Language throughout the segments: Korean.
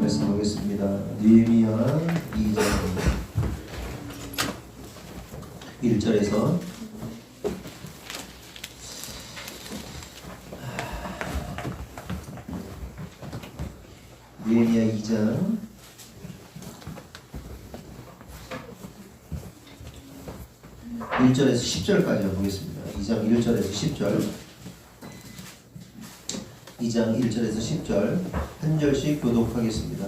말씀 보겠습니다. 느헤미야 2장 1절에서 2장 1절에서 10절까지 보겠습니다. 2장 1절에서 10절 2장 1절에서 10절 한 절씩 교독하겠습니다.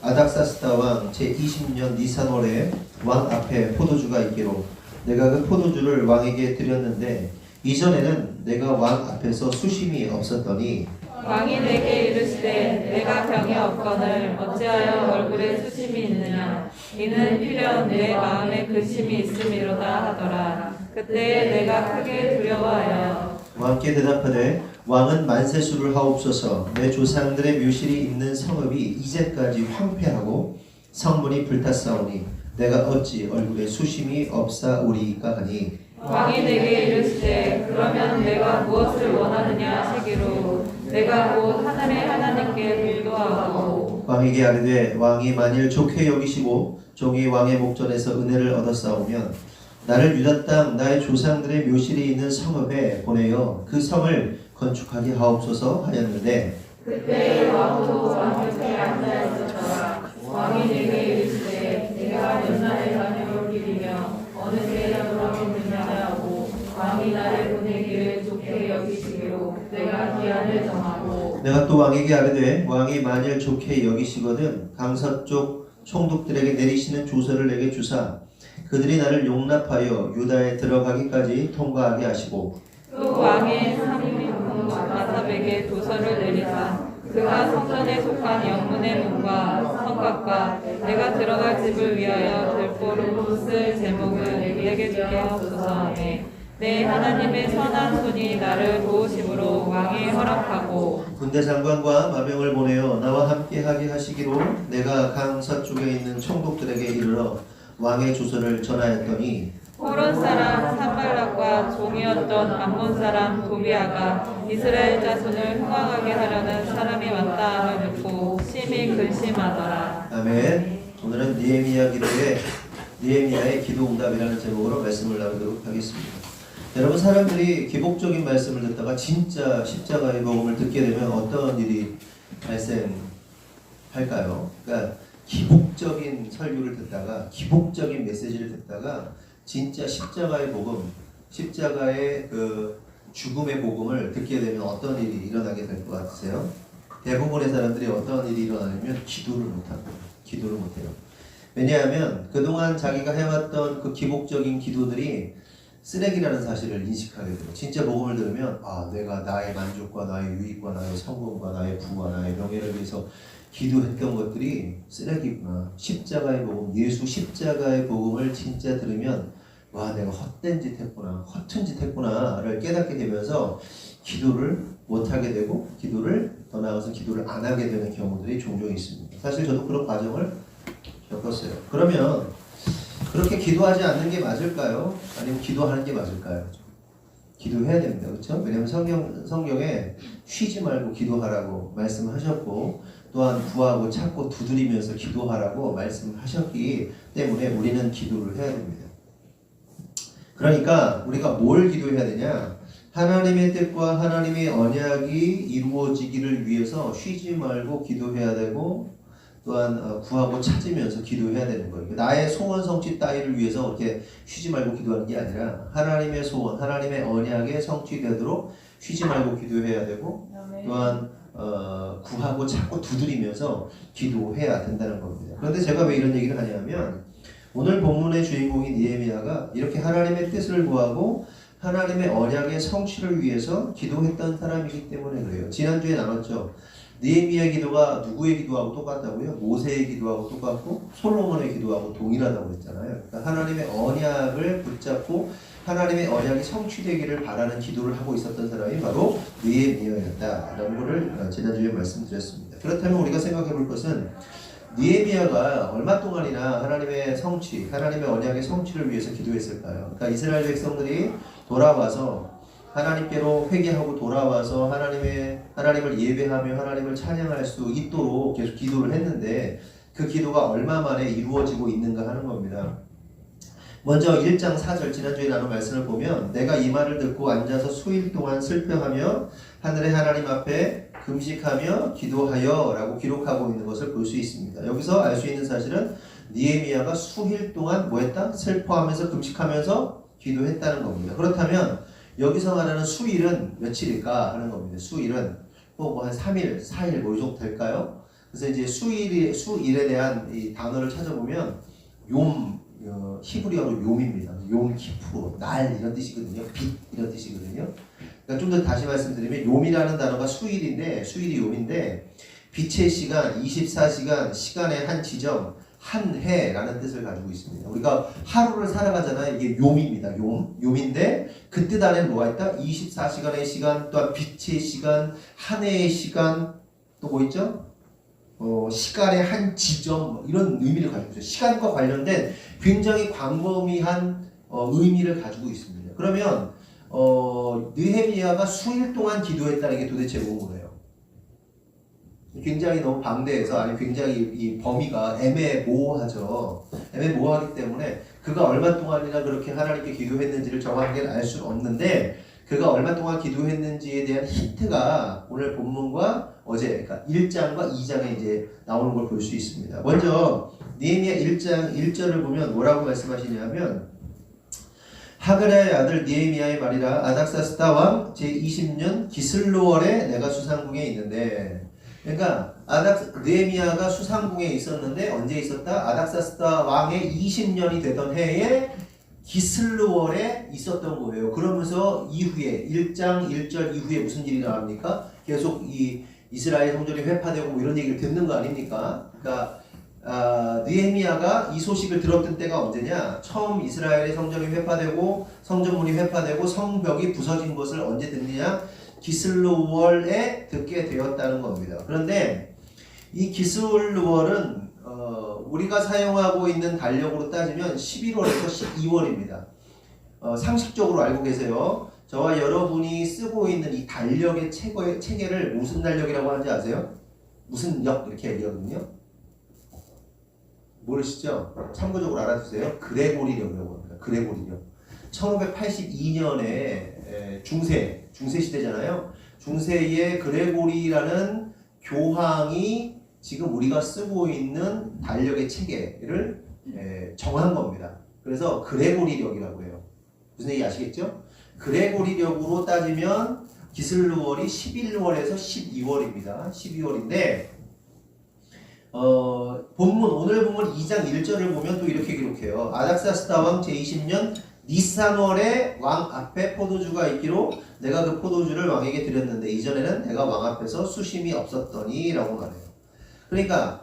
아닥사스다 왕 제20년 니산월에 왕 앞에 포도주가 있기로 내가 그 포도주를 왕에게 드렸는데 이전에는 내가 왕 앞에서 수심이 없었더니 왕이 내게 이르시되 내가 병이 없거늘 어찌하여 얼굴에 수심이 있느냐 이는 필연 내 마음에 근심이 있음이로다 하더라. 그때 내가 크게 두려워하여 왕께 대답하되 왕은 만세수를 하옵소서. 내 조상들의 묘실이 있는 성읍이 이제까지 황폐하고 성문이 불탔사오니 내가 어찌 얼굴에 수심이 없사오리이까 하니 왕이 내게 이르시되 그러면 내가 무엇을 원하느냐 하시기로 내가 곧 하늘의 하나님께 불도하고 왕에게 아뢰되 왕이 만일 좋게 여기시고 종이 왕의 목전에서 은혜를 얻었사오면 나를 유다 땅 나의 조상들의 묘실이 있는 성읍에 보내어 그 성을 건축하게 하옵소서 하였는데 그때 왕도 왕 옆에 앉아 있었더라. 왕이 내게 이르시되 내가 몇 날에 다녀올 길이며 어느 때에 돌아오느냐 하고 왕이 나를 보내기를 좋게 여기시기로 내가 기한을 정하고 내가 또 왕에게 아뢰되 왕이 만일 좋게 여기시거든 강서쪽 총독들에게 내리시는 조서를 내게 주사 그들이 나를 용납하여 유다에 들어가기까지 통과하게 하시고 또 왕의 상임이 아삽에게 도서를 내리사 그가 성전에 속한 영문의 문과 성곽과 내가 들어갈 집을 위하여 들보로 쓸 제목을 내게 주게 하옵소서 하매 내 하나님의 선한 손이 나를 도우심으로 왕이 허락하고 군대 장관과 마병을 보내어 나와 함께하게 하시기로 내가 강 서쪽에 있는 총독들에게 이르러 왕의 주소를 전하였더니 호론 사람 산발락과 종이었던 암몬 사람 도비아가 이스라엘 자손을 흥왕하게 하려는 사람이 왔다함을 듣고 심히 근심하더라. 아멘. 오늘은 느헤미야의 기도응답이라는 제목으로 말씀을 나누도록 하겠습니다. 여러분 사람들이 기복적인 말씀을 듣다가 진짜 십자가의 복음을 듣게 되면 어떤 일이 발생할까요? 그러니까 기복적인 설교를 듣다가 기복적인 메시지를 듣다가 진짜 십자가의 복음, 십자가의 그 죽음의 복음을 듣게 되면 어떤 일이 일어나게 될 것 같으세요? 대부분의 사람들이 어떤 일이 일어나냐면 기도를 못해요. 왜냐하면 그동안 자기가 해왔던 그 기복적인 기도들이 쓰레기라는 사실을 인식하게 돼요. 진짜 복음을 들으면 내가 나의 만족과 나의 유익과 나의 성공과 나의 부와 나의 명예를 위해서 기도했던 것들이 쓰레기구나. 십자가의 복음, 예수 십자가의 복음을 진짜 들으면 내가 헛된 짓 했구나, 허튼 짓 했구나를 깨닫게 되면서 기도를 못하게 되고 더 나아가서 기도를 안 하게 되는 경우들이 종종 있습니다. 사실 저도 그런 과정을 겪었어요. 그러면 그렇게 기도하지 않는 게 맞을까요? 아니면 기도하는 게 맞을까요? 기도해야 됩니다. 그렇죠? 왜냐하면 성경에 쉬지 말고 기도하라고 말씀하셨고 또한 구하고 찾고 두드리면서 기도하라고 말씀하셨기 때문에 우리는 기도를 해야 됩니다. 그러니까 우리가 뭘 기도해야 되냐? 하나님의 뜻과 하나님의 언약이 이루어지기를 위해서 쉬지 말고 기도해야 되고 또한 구하고 찾으면서 기도해야 되는 거예요. 나의 소원 성취 따위를 위해서 그렇게 쉬지 말고 기도하는 게 아니라 하나님의 소원, 하나님의 언약에 성취되도록 쉬지 말고 기도해야 되고 또한 구하고 찾고 두드리면서 기도해야 된다는 겁니다. 그런데 제가 왜 이런 얘기를 하냐면 오늘 본문의 주인공인 느헤미야가 이렇게 하나님의 뜻을 구하고 하나님의 언약의 성취를 위해서 기도했던 사람이기 때문에 그래요. 지난주에 나눴죠. 느헤미야의 기도가 누구의 기도하고 똑같다고요? 모세의 기도하고 똑같고 솔로몬의 기도하고 동일하다고 했잖아요. 그러니까 하나님의 언약을 붙잡고 하나님의 언약이 성취되기를 바라는 기도를 하고 있었던 사람이 바로 느헤미야였다라는 것을 지난주에 말씀드렸습니다. 그렇다면 우리가 생각해 볼 것은 느헤미야가 얼마 동안이나 하나님의 성취, 하나님의 언약의 성취를 위해서 기도했을까요? 그러니까 이스라엘 백성들이 돌아와서 하나님께로 회개하고 돌아와서 하나님을 예배하며 하나님을 찬양할 수 있도록 계속 기도를 했는데 그 기도가 얼마 만에 이루어지고 있는가 하는 겁니다. 먼저 1장 4절 지난주에 나눈 말씀을 보면 내가 이 말을 듣고 앉아서 수일 동안 슬퍼하며 하늘의 하나님 앞에 금식하며 기도하여 라고 기록하고 있는 것을 볼 수 있습니다. 여기서 알 수 있는 사실은 느헤미야가 수일 동안 뭐 했다? 슬퍼하면서 금식하면서 기도했다는 겁니다. 그렇다면 여기서 말하는 수일은 며칠일까 하는 겁니다. 수일은 뭐 한 3일, 4일 뭐 이 정도 될까요? 그래서 이제 수일에 대한 이 단어를 찾아보면 히브리어로 욤입니다. 욤 키푸, 날 이런 뜻이거든요. 빛 이런 뜻이거든요. 그러니까 좀 더 다시 말씀드리면 욤이라는 단어가 수일이 욤인데 빛의 시간, 24시간, 시간의 한 지점, 한 해라는 뜻을 가지고 있습니다. 우리가 하루를 살아가잖아요. 이게 욤입니다. 욤인데 그 뜻 안에 뭐가 있다? 24시간의 시간, 또한 빛의 시간, 한 해의 시간, 또 뭐 있죠? 시간의 한 지점 이런 의미를 가지고 있어요. 시간과 관련된 굉장히 광범위한 의미를 가지고 있습니다. 그러면 느헤미야가 수일 동안 기도했다는 게 도대체 뭐예요? 굉장히 너무 방대해서 아니 굉장히 이 범위가 애매모호하죠. 애매모호하기 때문에 그가 얼마 동안이나 그렇게 하나님께 기도했는지를 정확하게 알 수는 없는데 그가 얼마 동안 기도했는지에 대한 힌트가 오늘 본문과 어제 그러니까 1장과 2장에 이제 나오는 걸 볼 수 있습니다. 먼저 느헤미야 1장 1절을 보면 뭐라고 말씀하시냐면 하그라의 아들 느헤미야의 말이라 아닥사스다 왕 제20년 기슬로월에 내가 수상궁에 있는데 그러니까 느헤미야가 수상궁에 있었는데 언제 있었다? 아닥사스다 왕의 20년이 되던 해에 기슬로월에 있었던 거예요. 그러면서 이후에 1장 1절 이후에 무슨 일이 나옵니까? 계속 이 이스라엘 성전이 회파되고 뭐 이런 얘기를 듣는 거 아닙니까? 그러니까 느헤미야가 이 소식을 들었던 때가 언제냐? 처음 이스라엘의 성전이 회파되고 성전문이 회파되고 성벽이 부서진 것을 언제 듣느냐? 기슬로월에 듣게 되었다는 겁니다. 그런데 이 기슬로월은 우리가 사용하고 있는 달력으로 따지면 11월에서 12월입니다. 상식적으로 알고 계세요. 저와 여러분이 쓰고 있는 이 달력의 체계를 무슨 달력이라고 하는지 아세요? 무슨 역 이렇게 얘기하거든요. 모르시죠? 참고적으로 알아두세요. 그레고리력이라고 합니다. 그레고리력. 1582년에 중세 시대잖아요. 중세의 그레고리라는 교황이 지금 우리가 쓰고 있는 달력의 체계를 정한 겁니다. 그래서 그레고리력이라고 해요. 무슨 얘기 아시겠죠? 그레고리력으로 따지면 기슬로월이 11월에서 12월입니다. 12월인데 오늘 본문 2장 1절을 보면 또 이렇게 기록해요. 아닥사스다 왕 제20년 니산월에 왕 앞에 포도주가 있기로 내가 그 포도주를 왕에게 드렸는데 이전에는 내가 왕 앞에서 수심이 없었더니 라고 말해요. 그러니까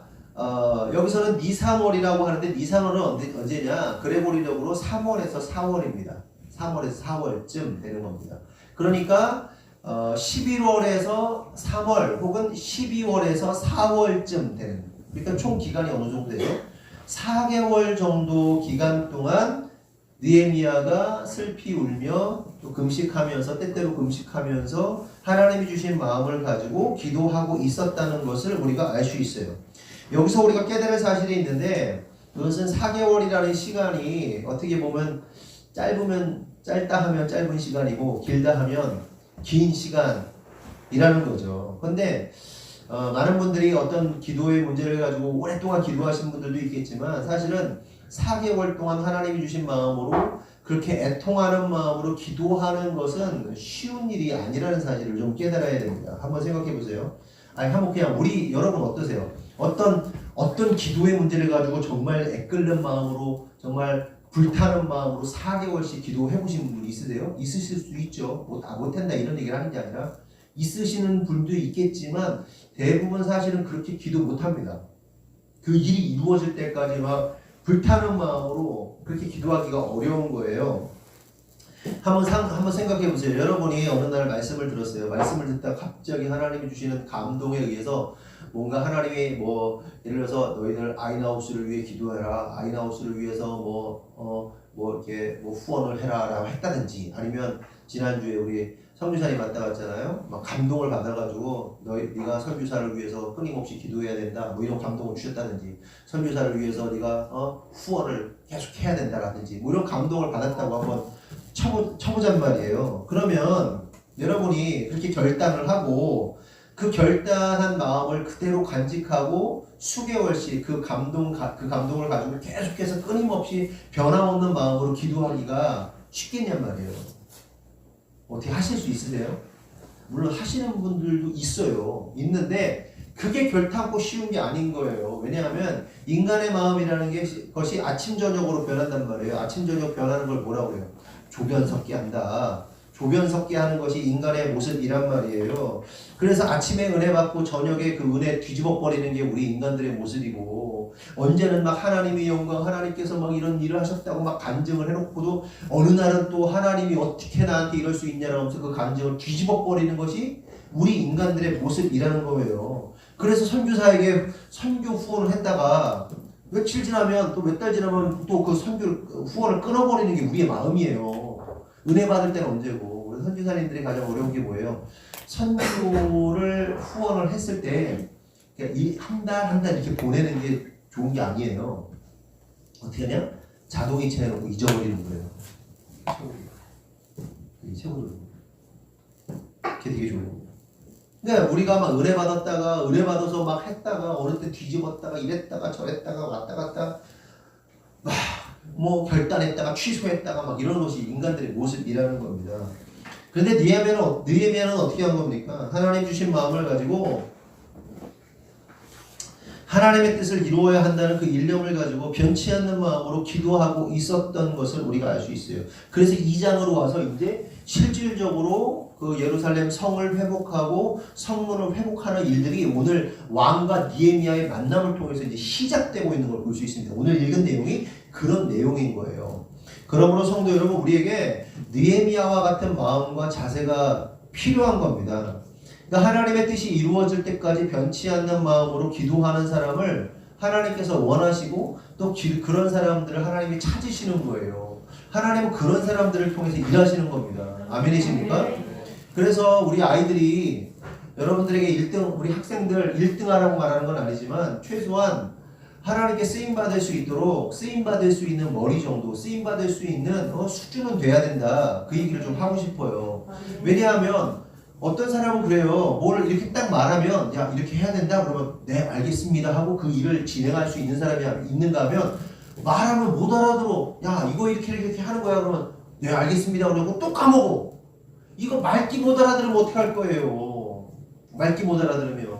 여기서는 니산월이라고 하는데 니산월은 언제냐? 그레고리력으로 3월에서 4월입니다. 3월에서 4월쯤 되는 겁니다. 그러니까 11월에서 3월 혹은 12월에서 4월쯤 되는 거예요. 그러니까 총 기간이 어느 정도 돼요? 4개월 정도 기간 동안 느헤미야가 슬피 울며 또 금식하면서 때때로 금식하면서 하나님이 주신 마음을 가지고 기도하고 있었다는 것을 우리가 알 수 있어요. 여기서 우리가 깨달을 사실이 있는데 그것은 4개월이라는 시간이 어떻게 보면 짧다 하면 짧은 시간이고 길다 하면 긴 시간이라는 거죠. 근데 많은 분들이 어떤 기도의 문제를 가지고 오랫동안 기도하신 분들도 있겠지만 사실은 4개월 동안 하나님이 주신 마음으로 그렇게 애통하는 마음으로 기도하는 것은 쉬운 일이 아니라는 사실을 좀 깨달아야 됩니다. 한번 생각해 보세요. 한번 그냥 여러분 어떠세요? 어떤 기도의 문제를 가지고 정말 애끓는 마음으로 정말 불타는 마음으로 4개월씩 기도해 보신 분 있으세요? 있으실 수 있죠. 못한다 이런 얘기를 하는 게 아니라 있으시는 분도 있겠지만 대부분 사실은 그렇게 기도 못합니다. 그 일이 이루어질 때까지 막 불타는 마음으로 그렇게 기도하기가 어려운 거예요. 한번 생각해 보세요. 여러분이 어느 날 말씀을 들었어요. 말씀을 듣다 갑자기 하나님이 주시는 감동에 의해서 뭔가 하나님이 예를 들어서 너희들 아이나우스를 위해 기도해라. 아이나우스를 위해서 이렇게 후원을 해라라고 했다든지 아니면 지난주에 우리 선교사님 왔다 갔잖아요. 막 감동을 받아가지고 네가 선교사를 위해서 끊임없이 기도해야 된다. 뭐 이런 감동을 주셨다든지, 선교사를 위해서 네가 후원을 계속 해야 된다라든지, 뭐 이런 감동을 받았다고 한번 쳐보잔 말이에요. 그러면 여러분이 그렇게 결단을 하고 그 결단한 마음을 그대로 간직하고 수개월씩 그 감동을 가지고 계속해서 끊임없이 변함없는 마음으로 기도하기가 쉽겠냔 말이에요. 어떻게 하실 수 있으세요? 물론 하시는 분들도 있어요. 있는데 그게 결탄코 쉬운 게 아닌 거예요. 왜냐하면 인간의 마음이라는 것이 아침 저녁으로 변한단 말이에요. 아침 저녁 변하는 걸 뭐라고 해요? 조변 섞기 한다. 조변 섞기 하는 것이 인간의 모습이란 말이에요. 그래서 아침에 은혜 받고 저녁에 그 은혜 뒤집어 버리는 게 우리 인간들의 모습이고, 언제는 막 하나님의 영광, 하나님께서 막 이런 일을 하셨다고 막 간증을 해놓고도 어느 날은 또 하나님이 어떻게 나한테 이럴 수 있냐라고 하면서 그 간증을 뒤집어 버리는 것이 우리 인간들의 모습이라는 거예요. 그래서 선교사에게 선교 후원을 했다가 며칠 지나면, 또 몇 달 지나면 또 그 선교 후원을 끊어버리는 게 우리의 마음이에요. 은혜 받을 때는 언제고. 그래서 선교사님들이 가장 어려운 게 뭐예요? 선교를 후원을 했을 때 한 달 한 달 이렇게 보내는 게 좋은 게 아니에요. 어떻게 하냐? 자동이체 해놓고 잊어버리는 거예요. 그게 최고죠. 그게 되게 좋은 거예요. 그러니까 우리가 막 은혜 받았다가, 은혜 받아서 막 했다가, 어느 때 뒤집었다가, 이랬다가 저랬다가 왔다 갔다 뭐 결단했다가 취소했다가 막 이런 것이 인간들의 모습이라는 겁니다. 그런데 느헤미야는 어떻게 한 겁니까? 하나님 주신 마음을 가지고 하나님의 뜻을 이루어야 한다는 그 일념을 가지고 변치 않는 마음으로 기도하고 있었던 것을 우리가 알 수 있어요. 그래서 2장으로 와서 이제 실질적으로 그 예루살렘 성을 회복하고 성문을 회복하는 일들이 오늘 왕과 느헤미야의 만남을 통해서 이제 시작되고 있는 걸 볼 수 있습니다. 오늘 읽은 내용이 그런 내용인 거예요. 그러므로 성도 여러분, 우리에게 느헤미야와 같은 마음과 자세가 필요한 겁니다. 그러니까 하나님의 뜻이 이루어질 때까지 변치 않는 마음으로 기도하는 사람을 하나님께서 원하시고, 또 그런 사람들을 하나님이 찾으시는 거예요. 하나님은 그런 사람들을 통해서 일하시는 겁니다. 아멘이십니까? 그래서 우리 아이들이 여러분들에게 1등, 우리 학생들 1등하라고 말하는 건 아니지만 최소한 하나님께 쓰임받을 수 있도록, 쓰임받을 수 있는 머리 정도, 쓰임받을 수 있는 수준은 돼야 된다. 그 얘기를 좀 하고 싶어요. 왜냐하면 어떤 사람은 그래요. 뭘 이렇게 딱 말하면 야 이렇게 해야 된다 그러면 네 알겠습니다 하고 그 일을 진행할 수 있는 사람이 있는가 하면, 말하면 못 알아들어. 야 이거 이렇게 하는 거야 그러면 네 알겠습니다 그러고 또 까먹어. 이거 말귀 못 알아들으면 어떻게 할 거예요? 말귀 못 알아들으면.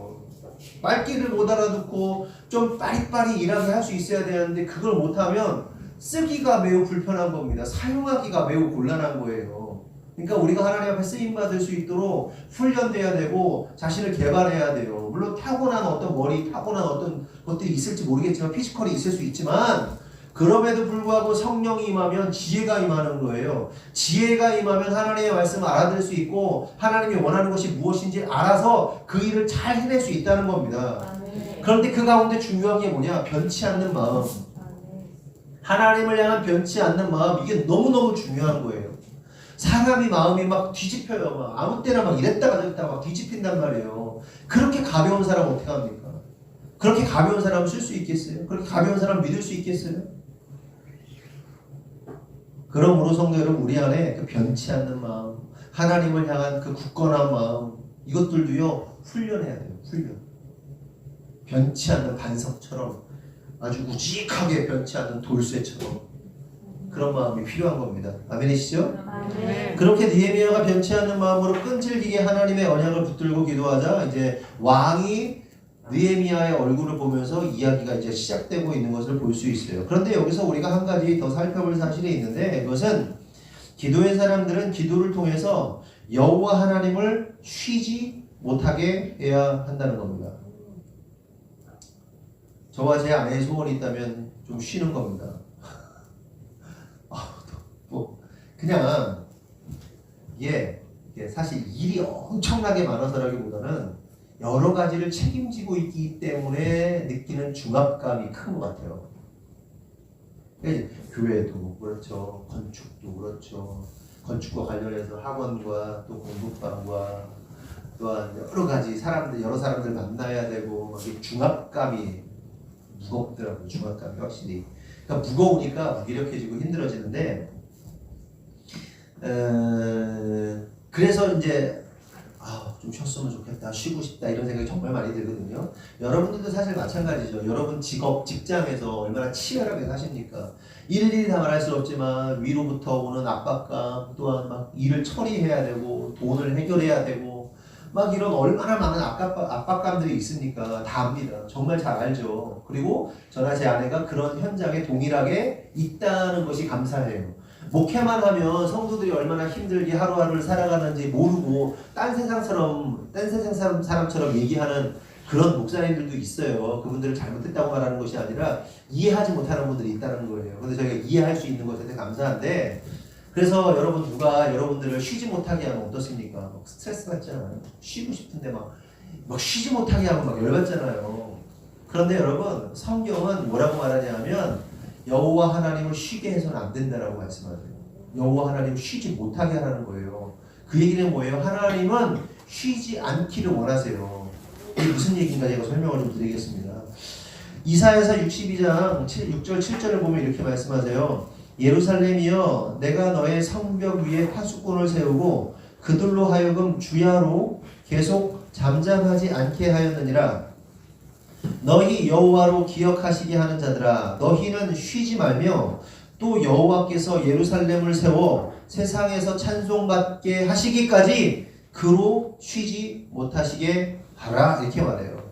말귀를 못 알아듣고 좀 빠리빠리 일하게 할 수 있어야 되는데 그걸 못하면 쓰기가 매우 불편한 겁니다. 사용하기가 매우 곤란한 거예요. 그러니까 우리가 하나님 앞에 쓰임받을 수 있도록 훈련돼야 되고 자신을 개발해야 돼요. 물론 타고난 어떤 머리, 타고난 어떤 것들이 있을지 모르겠지만, 피지컬이 있을 수 있지만, 그럼에도 불구하고 성령이 임하면 지혜가 임하는 거예요. 지혜가 임하면 하나님의 말씀을 알아들을 수 있고 하나님이 원하는 것이 무엇인지 알아서 그 일을 잘 해낼 수 있다는 겁니다. 그런데 그 가운데 중요한 게 뭐냐? 변치 않는 마음. 하나님을 향한 변치 않는 마음, 이게 너무너무 중요한 거예요. 사람이 마음이 막 뒤집혀요. 막 아무 때나 막 이랬다가 저랬다가 막 뒤집힌단 말이에요. 그렇게 가벼운 사람 어떻게 합니까? 그렇게 가벼운 사람 쓸 수 있겠어요? 그렇게 가벼운 사람 믿을 수 있겠어요? 그러므로 성도 여러분, 우리 안에 그 변치 않는 마음, 하나님을 향한 그 굳건한 마음, 이것들도요 훈련해야 돼요. 훈련. 변치 않는 반석처럼, 아주 우직하게 변치 않는 돌쇠처럼 그런 마음이 필요한 겁니다. 아멘이시죠? 아멘. 그렇게 느헤미야가 변치 않는 마음으로 끈질기게 하나님의 언약을 붙들고 기도하자 이제 왕이 느헤미야의 얼굴을 보면서 이야기가 이제 시작되고 있는 것을 볼 수 있어요. 그런데 여기서 우리가 한 가지 더 살펴볼 사실이 있는데, 그것은 기도의 사람들은 기도를 통해서 여호와 하나님을 쉬지 못하게 해야 한다는 겁니다. 저와 제 아내의 소원이 있다면 좀 쉬는 겁니다. 뭐 그냥 이게 사실 일이 엄청나게 많아서라기보다는 여러 가지를 책임지고 있기 때문에 느끼는 중압감이 큰 것 같아요. 교회도 그렇죠, 건축도 그렇죠, 건축과 관련해서 학원과 또 공부방과 또한 여러 가지 사람들 여러 사람들 만나야 되고 막 이 중압감이 무겁더라고요. 중압감이 확실히. 그러니까 무거우니까 무기력해지고 힘들어지는데 그래서 이제 좀 쉬었으면 좋겠다, 쉬고 싶다 이런 생각이 정말 많이 들거든요. 여러분들도 사실 마찬가지죠. 여러분 직장에서 얼마나 치열하게 사십니까? 일일이 다 말할 수 없지만 위로부터 오는 압박감, 또한 막 일을 처리해야 되고 돈을 해결해야 되고 막 이런 얼마나 많은 압박감들이 있으니까 다 압니다. 정말 잘 알죠. 그리고 저나 제 아내가 그런 현장에 동일하게 있다는 것이 감사해요. 목회만 하면 성도들이 얼마나 힘들게 하루하루를 살아가는지 모르고 딴 세상 사람처럼 얘기하는 그런 목사님들도 있어요. 그분들을 잘못했다고 말하는 것이 아니라 이해하지 못하는 분들이 있다는 거예요. 근데 저희가 이해할 수 있는 것에 대해 감사한데, 그래서 여러분 누가 여러분들을 쉬지 못하게 하면 어떻습니까? 막 스트레스 받잖아요. 쉬고 싶은데 막 쉬지 못하게 하면 막 열받잖아요. 그런데 여러분 성경은 뭐라고 말하냐면 여호와 하나님을 쉬게 해서는 안 된다라고 말씀하세요. 여호와 하나님을 쉬지 못하게 하라는 거예요. 그 얘기는 뭐예요? 하나님은 쉬지 않기를 원하세요. 이게 무슨 얘기인가 제가 설명을 좀 드리겠습니다. 이사야서 62장 6절 7절을 보면 이렇게 말씀하세요. 예루살렘이여 내가 너의 성벽 위에 파수꾼을 세우고 그들로 하여금 주야로 계속 잠잠하지 않게 하였느니라. 너희 여호와로 기억하시게 하는 자들아 너희는 쉬지 말며 또 여호와께서 예루살렘을 세워 세상에서 찬송받게 하시기까지 그로 쉬지 못하시게 하라 이렇게 말해요.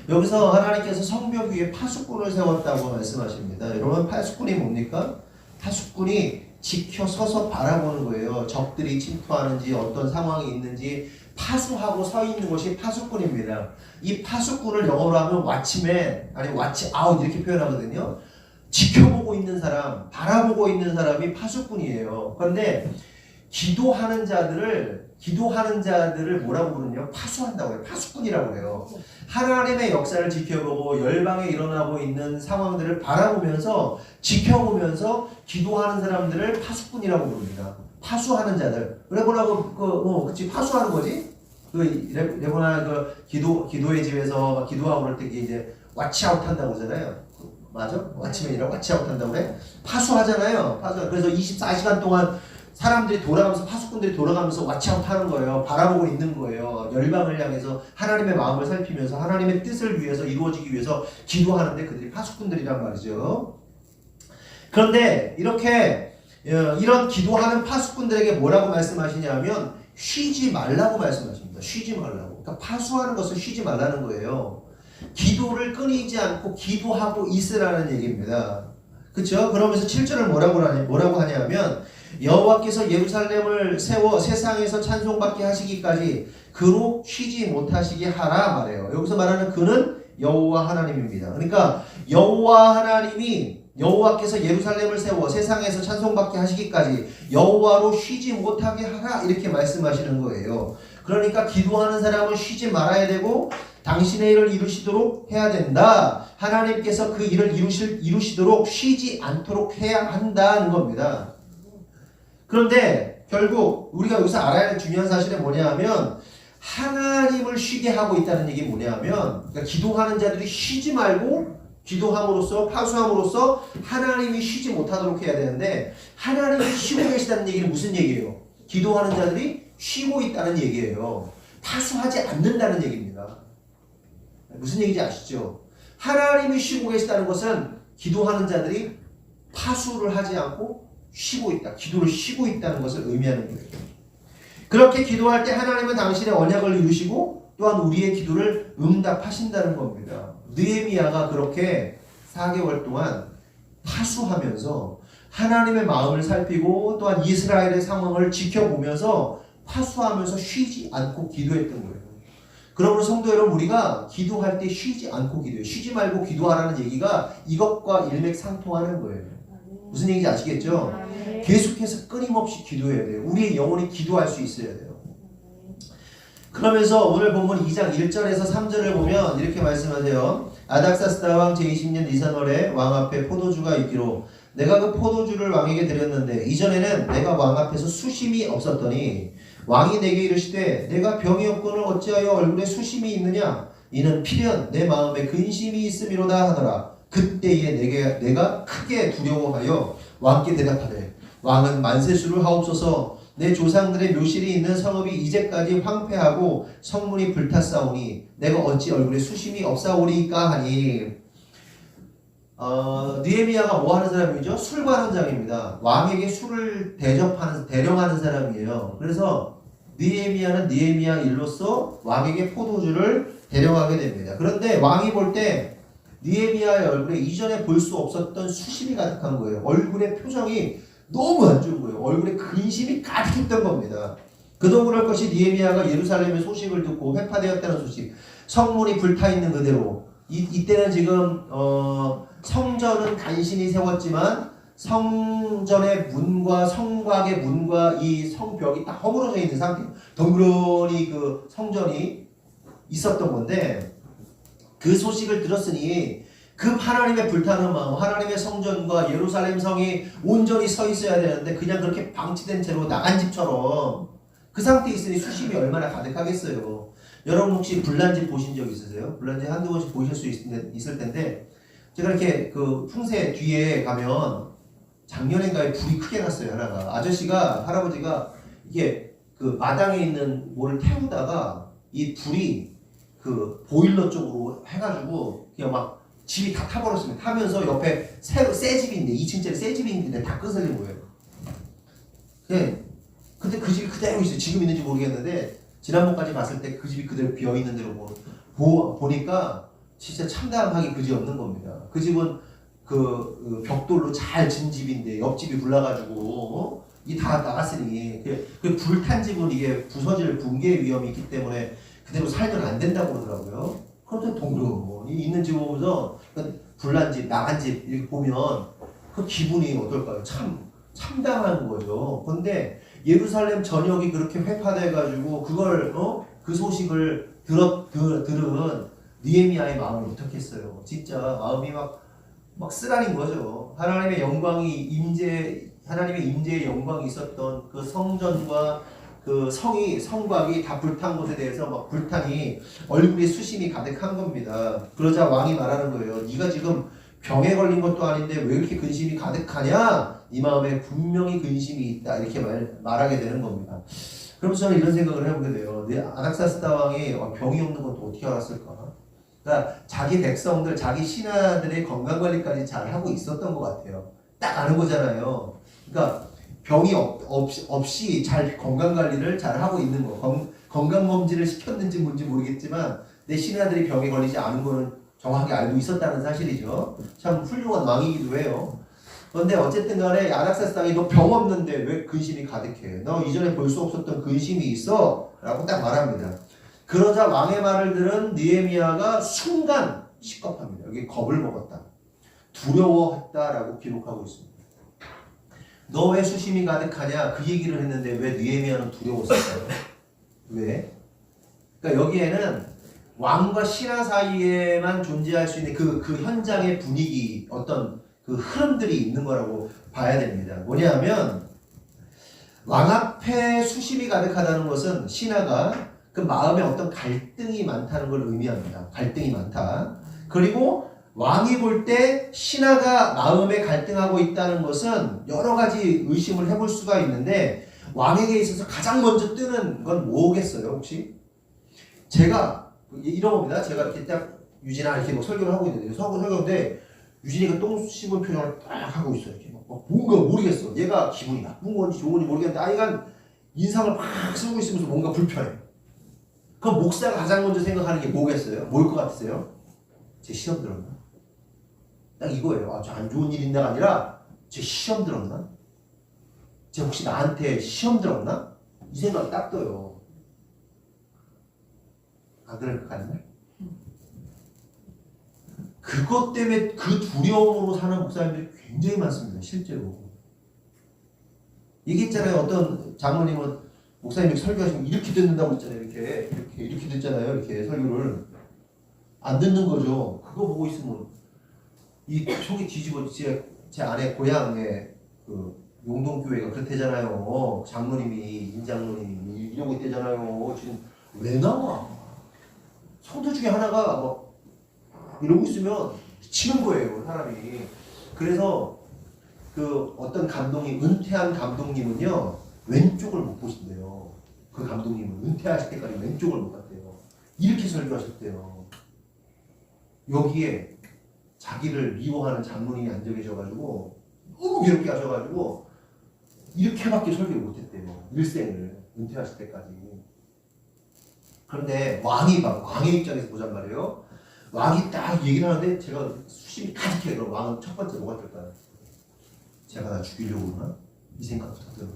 여기서 하나님께서 성벽 위에 파수꾼을 세웠다고 말씀하십니다. 여러분 파수꾼이 뭡니까? 파수꾼이 지켜서서 바라보는 거예요. 적들이 침투하는지 어떤 상황이 있는지 파수하고 서 있는 것이 파수꾼입니다. 이 파수꾼을 영어로 하면 왓치맨 아니 왓치아웃 이렇게 표현하거든요. 지켜보고 있는 사람, 바라보고 있는 사람이 파수꾼이에요. 그런데 기도하는 자들을 뭐라고 부르냐? 파수한다고 해요. 파수꾼이라고 해요. 하나님의 역사를 지켜보고 열방에 일어나고 있는 상황들을 바라보면서 지켜보면서 기도하는 사람들을 파수꾼이라고 부릅니다. 파수하는 자들. 레고나고 그치 파수하는 거지? 레고나 기도의 집에서 기도하고 그럴 때 이제 왓치아웃 한다고 하잖아요. 맞아? 왓치맨이라고 왓치아웃 한다고 그래? 파수하잖아요. 그래서 24시간 동안 사람들이 돌아가면서 파수꾼들이 돌아가면서 왓치아웃 하는 거예요. 바라보고 있는 거예요. 열방을 향해서 하나님의 마음을 살피면서 하나님의 뜻을 위해서 이루어지기 위해서 기도하는데 그들이 파수꾼들이란 말이죠. 그런데 이런 기도하는 파수꾼들에게 뭐라고 말씀하시냐면 쉬지 말라고 말씀하십니다. 쉬지 말라고. 그러니까 파수하는 것을 쉬지 말라는 거예요. 기도를 끊이지 않고 기도하고 있으라는 얘기입니다. 그렇죠? 그러면서 7절을 뭐라고 하냐면 여호와께서 예루살렘을 세워 세상에서 찬송받게 하시기까지 그로 쉬지 못하시게 하라 말해요. 여기서 말하는 그는 여호와 하나님입니다. 그러니까 여호와께서 예루살렘을 세워 세상에서 찬송받게 하시기까지 여호와로 쉬지 못하게 하라 이렇게 말씀하시는 거예요. 그러니까 기도하는 사람은 쉬지 말아야 되고 당신의 일을 이루시도록 해야 된다. 하나님께서 그 일을 이루시도록 쉬지 않도록 해야 한다는 겁니다. 그런데 결국 우리가 여기서 알아야 할 중요한 사실은 뭐냐 하면 하나님을 쉬게 하고 있다는 얘기 뭐냐면 그러니까 기도하는 자들이 쉬지 말고 기도함으로써 파수함으로써 하나님이 쉬지 못하도록 해야 되는데 하나님이 쉬고 계시다는 얘기는 무슨 얘기예요? 기도하는 자들이 쉬고 있다는 얘기예요. 파수하지 않는다는 얘기입니다. 무슨 얘기인지 아시죠? 하나님이 쉬고 계시다는 것은 기도하는 자들이 파수를 하지 않고 쉬고 있다. 기도를 쉬고 있다는 것을 의미하는 거예요. 그렇게 기도할 때 하나님은 당신의 언약을 이루시고 또한 우리의 기도를 응답하신다는 겁니다. 느헤미야가 그렇게 4개월 동안 파수하면서 하나님의 마음을 살피고 또한 이스라엘의 상황을 지켜보면서 파수하면서 쉬지 않고 기도했던 거예요. 그러므로 성도 여러분 우리가 기도할 때 쉬지 않고 기도해요. 쉬지 말고 기도하라는 얘기가 이것과 일맥상통하는 거예요. 무슨 얘기인지 아시겠죠? 계속해서 끊임없이 기도해야 돼요. 우리의 영혼이 기도할 수 있어야 돼요. 그러면서 오늘 본문 2장 1절에서 3절을 보면 이렇게 말씀하세요. 아닥사스다 왕 제20년 니산월에 왕 앞에 포도주가 있기로 내가 그 포도주를 왕에게 드렸는데 이전에는 내가 왕 앞에서 수심이 없었더니 왕이 내게 이르시되 내가 병이 없거늘 어찌하여 얼굴에 수심이 있느냐 이는 필연 내 마음에 근심이 있음이로다 하더라. 그때에 내가 크게 두려워하여 왕께 대답하되 왕은 만세수를 하옵소서. 내 조상들의 묘실이 있는 성읍이 이제까지 황폐하고 성문이 불탔사오니 내가 어찌 얼굴에 수심이 없사오리까 하니. 느헤미야가 뭐 하는 사람이죠? 술관원장입니다. 왕에게 술을 대령하는 사람이에요. 그래서 느헤미야는 느헤미야 일로서 왕에게 포도주를 대령하게 됩니다. 그런데 왕이 볼 때 느헤미야의 얼굴에 이전에 볼 수 없었던 수심이 가득한 거예요. 얼굴의 표정이 너무 안 좋은 거예요. 얼굴에 근심이 가득했던 겁니다. 그도 그럴 것이 느헤미야가 예루살렘의 소식을 듣고 회파되었다는 소식, 성문이 불타있는 그대로 이때는 지금 성전은 간신히 세웠지만 성전의 문과 성곽의 문과 이 성벽이 다 허물어져 있는 상태예요. 덩그러니 그 성전이 있었던 건데 그 소식을 들었으니 그 하나님의 불타는 마음, 하나님의 성전과 예루살렘 성이 온전히 서 있어야 되는데 그냥 그렇게 방치된 채로 나간 집처럼 그 상태에 있으니 수심이 얼마나 가득하겠어요. 여러분 혹시 불난 집 보신 적 있으세요? 불난 집 한두 번씩 보실 수 있을 텐데 제가 이렇게 그 풍세 뒤에 가면 작년인가에 불이 크게 났어요. 하나가 할아버지가 이게 그 마당에 있는 뭐를 태우다가 이 불이 그 보일러 쪽으로 해가지고 그냥 막 집이 다 타버렸습니다. 타면서 옆에 새로 새 집이 있는데 2층짜리 새 집이 있는데 다 끄슬린 거예요. 네. 근데 그 집이 그대로 있어요. 지금 있는지 모르겠는데 지난번까지 봤을 때 그 집이 그대로 비어 있는 대로 보니까 진짜 참담하게 그지 없는 겁니다. 그 집은 그 벽돌로 잘 진 집인데 옆집이 불나가지고 이 다 나갔으니 그 불탄 집은 이게 부서질 붕괴 위험이 있기 때문에 그대로 살면 안 된다고 그러더라고요. 그런데 동그랗고 있는 집 보면서 불난 집, 나간 집 이렇게 보면 그 기분이 어떨까요? 참 참담한 거죠. 근데 예루살렘 전역이 그렇게 회파돼가지고 그걸 그 소식을 들은 느헤미야의 마음이 어떻겠어요? 진짜 마음이 막 쓰라린 거죠. 하나님의 임재의 영광이 있었던 그 성전과 그 성곽이 다 불탄 곳에 대해서 막 불타니 얼굴에 수심이 가득한 겁니다. 그러자 왕이 말하는 거예요. 네가 지금 병에 걸린 것도 아닌데 왜 이렇게 근심이 가득하냐? 네 마음에 분명히 근심이 있다. 이렇게 말하게 되는 겁니다. 그러면서 저는 이런 생각을 해보게 돼요. 아닥사스다 왕이 병이 없는 것도 어떻게 알았을까? 그러니까 자기 백성들, 자기 신하들의 건강관리까지 잘 하고 있었던 것 같아요. 딱 아는 거잖아요. 그러니까 병이 없이 잘 건강관리를 잘 하고 있는 거. 건강검진을 시켰는지 뭔지 모르겠지만 내 신하들이 병에 걸리지 않은 거는 정확하게 알고 있었다는 사실이죠. 참 훌륭한 왕이기도 해요. 그런데 어쨌든 간에 아닥사스 왕이 너 병 없는데 왜 근심이 가득해? 너 이전에 볼 수 없었던 근심이 있어? 라고 딱 말합니다. 그러자 왕의 말을 들은 느헤미야가 순간 시겁합니다. 여기 겁을 먹었다. 두려워했다라고 기록하고 있습니다. 너 왜 수심이 가득하냐? 그 얘기를 했는데 왜 느헤미야는 두려웠을까요? 왜? 그러니까 여기에는 왕과 신하 사이에만 존재할 수 있는 그 현장의 분위기, 어떤 그 흐름들이 있는 거라고 봐야 됩니다. 뭐냐면 왕 앞에 수심이 가득하다는 것은 신하가 그 마음에 어떤 갈등이 많다는 걸 의미합니다. 갈등이 많다. 그리고 왕이 볼 때 신하가 마음에 갈등하고 있다는 것은 여러 가지 의심을 해볼 수가 있는데 왕에게 있어서 가장 먼저 뜨는 건 뭐겠어요, 혹시? 제가 이런 겁니다. 제가 이렇게 딱 유진아 이렇게 뭐 설교를 하고 있는데 설교인데 유진이가 똥 씹은 표정을 딱 하고 있어요. 이렇게 막 뭔가 모르겠어. 얘가 기분이 나쁜 건지 좋은 건지 모르겠는데 아이가 인상을 막 쓰고 있으면서 뭔가 불편해. 그럼 목사가 가장 먼저 생각하는 게 뭐겠어요? 뭘 것 같으세요? 제 시험 들었나? 딱 이거예요. 저 안 좋은 일인다가 아니라 제 시험 들었나? 쟤 혹시 나한테 시험 들었나? 이 생각이 딱 떠요. 안 그럴 것 같나요? 그것 때문에 그 두려움으로 사는 목사님들이 굉장히 많습니다. 실제로. 얘기했잖아요. 어떤 장로님은 목사님이 설교하시면 이렇게 듣는다고 했잖아요. 이렇게 듣잖아요. 이렇게 설교를. 안 듣는 거죠. 그거 보고 있으면 이 속이 뒤집어지지. 제 아내 고향에 그 용동교회가 그렇대잖아요. 장로님이 임장로님이 이러고 있대잖아요. 지금 왜 나와? 성도 중에 하나가 막 이러고 있으면 미치는 거예요, 사람이. 그래서 그 어떤 감독님, 은퇴한 감독님은요, 왼쪽을 못 보신대요. 그 감독님은 은퇴하실 때까지 왼쪽을 못 봤대요. 이렇게 설교하셨대요. 여기에 자기를 미워하는 장로님이 앉아 계셔가지고 너무 괴롭게 하셔가지고 이렇게밖에 설교를 못했대요. 일생을 은퇴하실 때까지. 그런데 왕의 입장에서 보잔 말이에요. 왕이 딱 얘기를 하는데 제가 수심이 가득해요. 그럼 왕은 첫 번째 뭐가 들까요? 제가 나 죽이려고 그러나? 이 생각부터 들어요.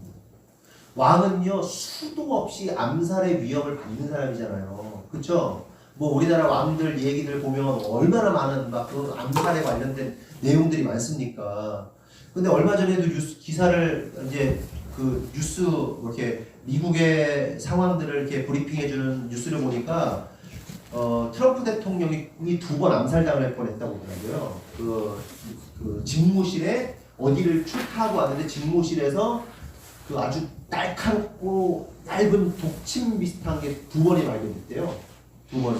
왕은요 수도 없이 암살의 위협을 받는 사람이잖아요. 그렇죠? 뭐 우리나라 왕들 얘기들 보면 얼마나 많은 막 그런 암살에 관련된 내용들이 많습니까? 근데 얼마 전에도 기사를 이제 그 뉴스 이렇게 미국의 상황들을 이렇게 브리핑해주는 뉴스를 보니까 트럼프 대통령이 2번 암살당을 할 뻔했다고 하더라고요. 그 집무실에 어디를 출타하고 왔는데 집무실에서 그 아주 날카롭고 얇은 독침 비슷한 게 2번이 발견됐대요. 2번이.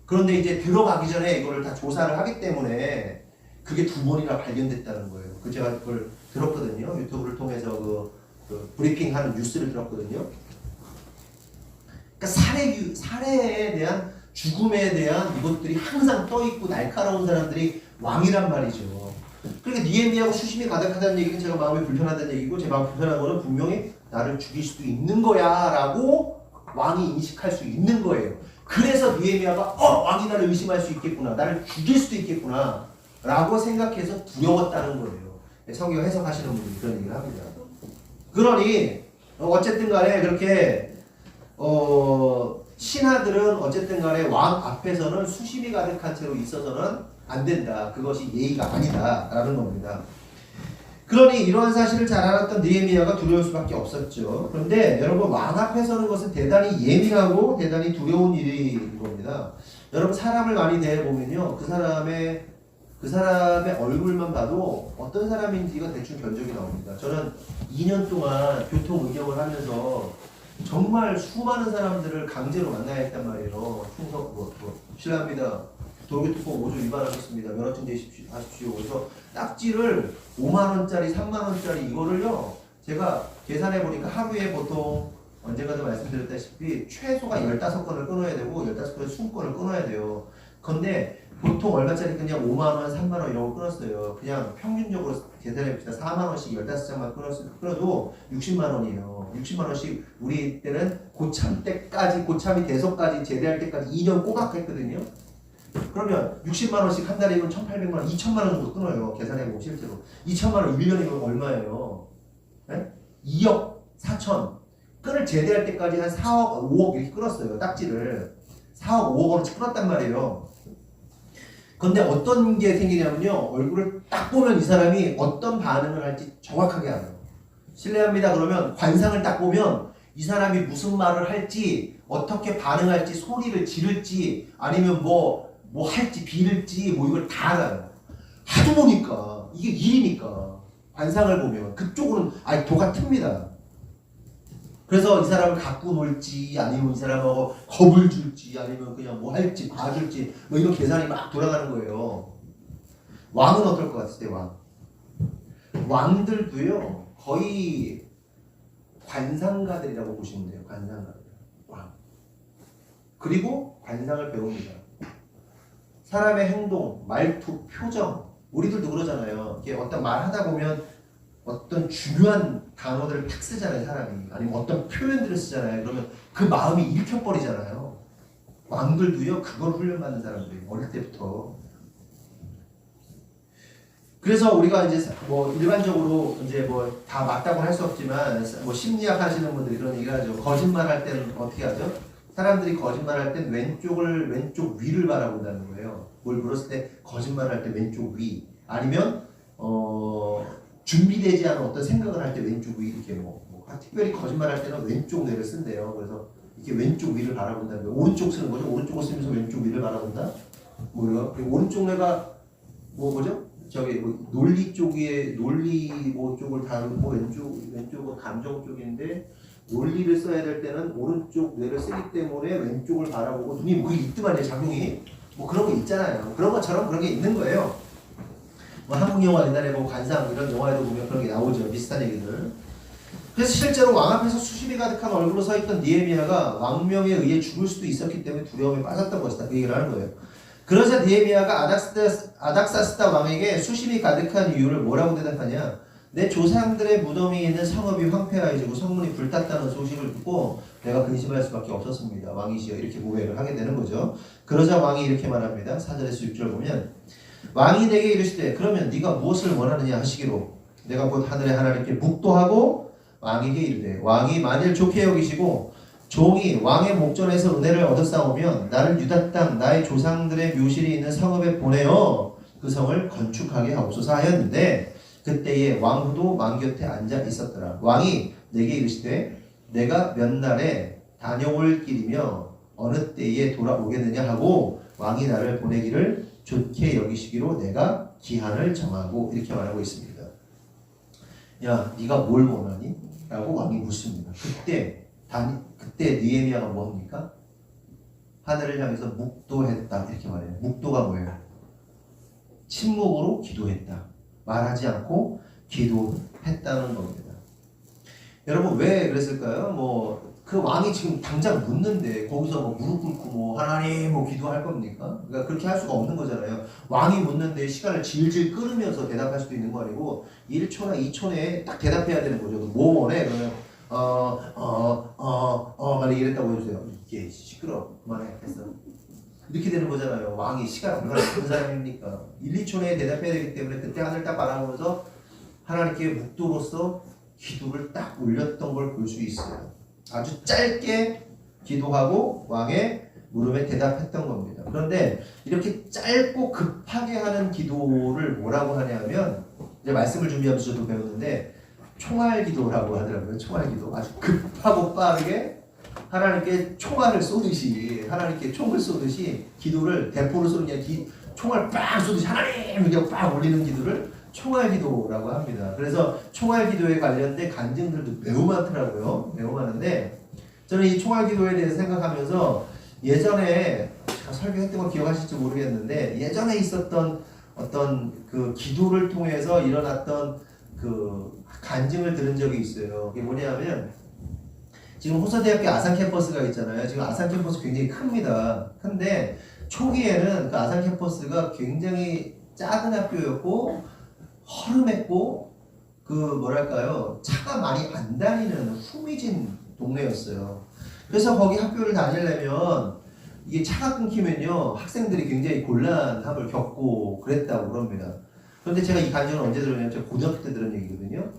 그런데 이제 들어가기 전에 이거를 다 조사를 하기 때문에 그게 2번이나 발견됐다는 거예요. 그 제가 그걸 들었거든요. 유튜브를 통해서 그 브리핑하는 뉴스를 들었거든요. 그러니까 살해에 대한 죽음에 대한 이것들이 항상 떠있고 날카로운 사람들이 왕이란 말이죠. 그러니까 니에미야하고 수심이 가득하다는 얘기는 제가 마음이 불편하다는 얘기고 제 마음이 불편한 거는 분명히 나를 죽일 수도 있는 거야 라고 왕이 인식할 수 있는 거예요. 그래서 니에미야가 왕이 나를 의심할 수 있겠구나, 나를 죽일 수도 있겠구나 라고 생각해서 두려웠다는 거예요. 성경 해석하시는 분들이 그런 얘기를 합니다. 그러니 어쨌든 간에 그렇게 신하들은 어쨌든 간에 왕 앞에서는 수심이 가득한 채로 있어서는 안 된다. 그것이 예의가 아니다 라는 겁니다. 그러니 이러한 사실을 잘 알았던 느헤미야가 두려울 수밖에 없었죠. 그런데 여러분 왕 앞에 서는 것은 대단히 예민하고 대단히 두려운 일인 겁니다. 여러분 사람을 많이 대해보면요. 그 사람의 얼굴만 봐도 어떤 사람인지가 대충 견적이 나옵니다. 저는 2년 동안 교통의경을 하면서 정말 수많은 사람들을 강제로 만나야 했단 말이에요. 충성, 실례합니다. 도로교통법 5조 위반하셨습니다. 면허증 제시하십시오. 그래서 딱지를 5만원짜리, 3만원짜리 이거를요, 제가 계산해보니까 하루에 보통 언젠가도 말씀드렸다시피 최소가 15건을 끊어야 되고 15건의 20건을 끊어야 돼요. 근데 보통 얼마짜리 그냥 5만원, 3만원 이런 거 끊었어요. 그냥 평균적으로 계산해봅시다. 4만원씩 15장만 끊어도 60만원이에요. 60만원씩 우리 때는 고참 때까지, 고참이 돼서까지 제대할 때까지 2년 꼬박 했거든요. 그러면 60만원씩 한 달이면 1,800만원, 2천만원 정도 끊어요. 계산해보면 실제로. 2천만원 1년이면 얼마예요? 네? 2억 4천. 끊을 제대할 때까지 한 4억, 5억 이렇게 끊었어요. 딱지를. 4억, 5억 원어치 끊었단 말이에요. 근데 어떤 게 생기냐면요. 얼굴을 딱 보면 이 사람이 어떤 반응을 할지 정확하게 알아요. 실례합니다. 그러면 관상을 딱 보면 이 사람이 무슨 말을 할지, 어떻게 반응할지, 소리를 지를지, 아니면 뭐 할지, 빌을지, 이걸 다 알아요. 하도 보니까, 이게 일이니까. 관상을 보면. 그쪽으로는 도가 틉니다. 그래서 이 사람을 갖고 놀지, 아니면 이 사람하고 겁을 줄지, 아니면 그냥 뭐 할지, 봐줄지, 이런 계산이 막 돌아가는 거예요. 왕은 어떨 것 같으세요, 왕? 왕들도요, 거의 관상가들이라고 보시면 돼요, 관상가들. 왕. 그리고 관상을 배웁니다. 사람의 행동, 말투, 표정, 우리들도 그러잖아요. 이렇게 어떤 말 하다 보면 어떤 중요한 단어들을 탁 쓰잖아요, 사람이. 아니면 어떤 표현들을 쓰잖아요. 그러면 그 마음이 읽혀버리잖아요. 왕들도요, 그걸 훈련받는 사람들이에요. 어릴 때부터. 그래서 우리가 이제 뭐 일반적으로 이제 뭐 다 맞다고 할 수 없지만 뭐 심리학 하시는 분들이 그런 얘기를 하죠. 거짓말 할 때는 어떻게 하죠? 사람들이 거짓말 할 땐 왼쪽 위를 바라본다는 거예요. 뭘 물었을 때 거짓말 할 때 왼쪽 위. 아니면 준비되지 않은 어떤 생각을 할 때 왼쪽 위 이렇게 특별히 거짓말 할 때는 왼쪽 뇌를 쓴대요. 그래서 이렇게 왼쪽 위를 바라본다는 거예요. 오른쪽 쓰는 거죠. 오른쪽을 쓰면서 왼쪽 위를 바라본다. 뭐요? 오른쪽 뇌가 뭐죠? 저기 뭐 논리 쪽에 논리 뭐 쪽을 다루고 왼쪽은 감정 쪽인데 논리를 써야 될 때는 오른쪽 뇌를 쓰기 때문에 왼쪽을 바라보고 눈이 뭐 있더만요 작용이 뭐 그런 거 있잖아요. 그런 것처럼 그런 게 있는 거예요. 뭐 한국 영화 옛날에 뭐 관상 이런 영화에도 보면 그런 게 나오죠. 비슷한 얘기들. 그래서 실제로 왕 앞에서 수심이 가득한 얼굴로 서 있던 느헤미야가 왕명에 의해 죽을 수도 있었기 때문에 두려움에 빠졌던 것이다. 그 얘기를 하는 거예요. 그러자 느헤미야가 아닥사스다 왕에게 수심이 가득한 이유를 뭐라고 대답하냐? 내 조상들의 무덤이 있는 성읍이 황폐해지고 성문이 불탔다는 소식을 듣고 내가 근심할 수밖에 없었습니다. 왕이시여 이렇게 고백을 하게 되는 거죠. 그러자 왕이 이렇게 말합니다. 4절에서 6절 보면 왕이 내게 이르시되 그러면 네가 무엇을 원하느냐 하시기로 내가 곧 하늘의 하나님께 묵도하고 왕에게 이르되 왕이 만일 좋게 여기시고 종이 왕의 목전에서 은혜를 얻었사오면 나를 유다 땅 나의 조상들의 묘실이 있는 성읍에 보내어 그 성을 건축하게 하옵소서 하였는데 그때에 왕후도 왕 곁에 앉아 있었더라. 왕이 내게 이르시되 내가 몇 날에 다녀올 길이며 어느 때에 돌아오겠느냐 하고 왕이 나를 보내기를 좋게 여기시기로 내가 기한을 정하고 이렇게 말하고 있습니다. 야, 네가 뭘 원하니? 라고 왕이 묻습니다. 그때 느헤미야가 뭐합니까? 하늘을 향해서 묵도했다 이렇게 말해요. 묵도가 뭐예요? 침묵으로 기도했다. 말하지 않고 기도했다는 겁니다. 여러분 왜 그랬을까요? 뭐 그 왕이 지금 당장 묻는데 거기서 뭐 무릎 꿇고 뭐 하나님 뭐 기도할 겁니까? 그러니까 그렇게 할 수가 없는 거잖아요. 왕이 묻는데 시간을 질질 끌으면서 대답할 수도 있는 거 아니고 1초나 2초 내에 딱 대답해야 되는 거죠. 뭐 원해? 그러면 만약 이랬다고 해주세요. 이게 시끄러. 그만해. 했어. 이렇게 되는 거잖아요. 왕이 시간 얼마나 큰 사람입니까? 1, 2초 내에 대답해야 되기 때문에 그때 하늘 딱 바라보면서 하나님께 묵도로서 기도를 딱 올렸던 걸 볼 수 있어요. 아주 짧게 기도하고 왕의 물음에 대답했던 겁니다. 그런데 이렇게 짧고 급하게 하는 기도를 뭐라고 하냐면 이제 말씀을 준비하면서 저도 배웠는데 총알기도라고 하더라고요. 총알기도. 아주 급하고 빠르게 하나님께 총알을 쏘듯이 하나님께 총을 쏘듯이 기도를 대포를 쏘는 게 아니라 총알 빵 쏘듯이 하나님 이렇게 빵 올리는 기도를 총알기도라고 합니다. 그래서 총알기도에 관련된 간증들도 매우 많더라고요. 매우 많은데 저는 이 총알기도에 대해서 생각하면서 예전에 제가 설교했던 거 기억하실지 모르겠는데 예전에 있었던 어떤 그 기도를 통해서 일어났던 그 간증을 들은 적이 있어요. 그게 뭐냐면 지금 호서대학교 아산 캠퍼스가 있잖아요. 지금 아산 캠퍼스 굉장히 큽니다. 근데 초기에는 그 아산 캠퍼스가 굉장히 작은 학교였고 허름했고 그 뭐랄까요 차가 많이 안 다니는 후미진 동네였어요. 그래서 거기 학교를 다니려면 이게 차가 끊기면요 학생들이 굉장히 곤란함을 겪고 그랬다고 그럽니다. 그런데 제가 이 간증을 언제 들었냐면 제가 고등학교 때 들은 얘기거든요.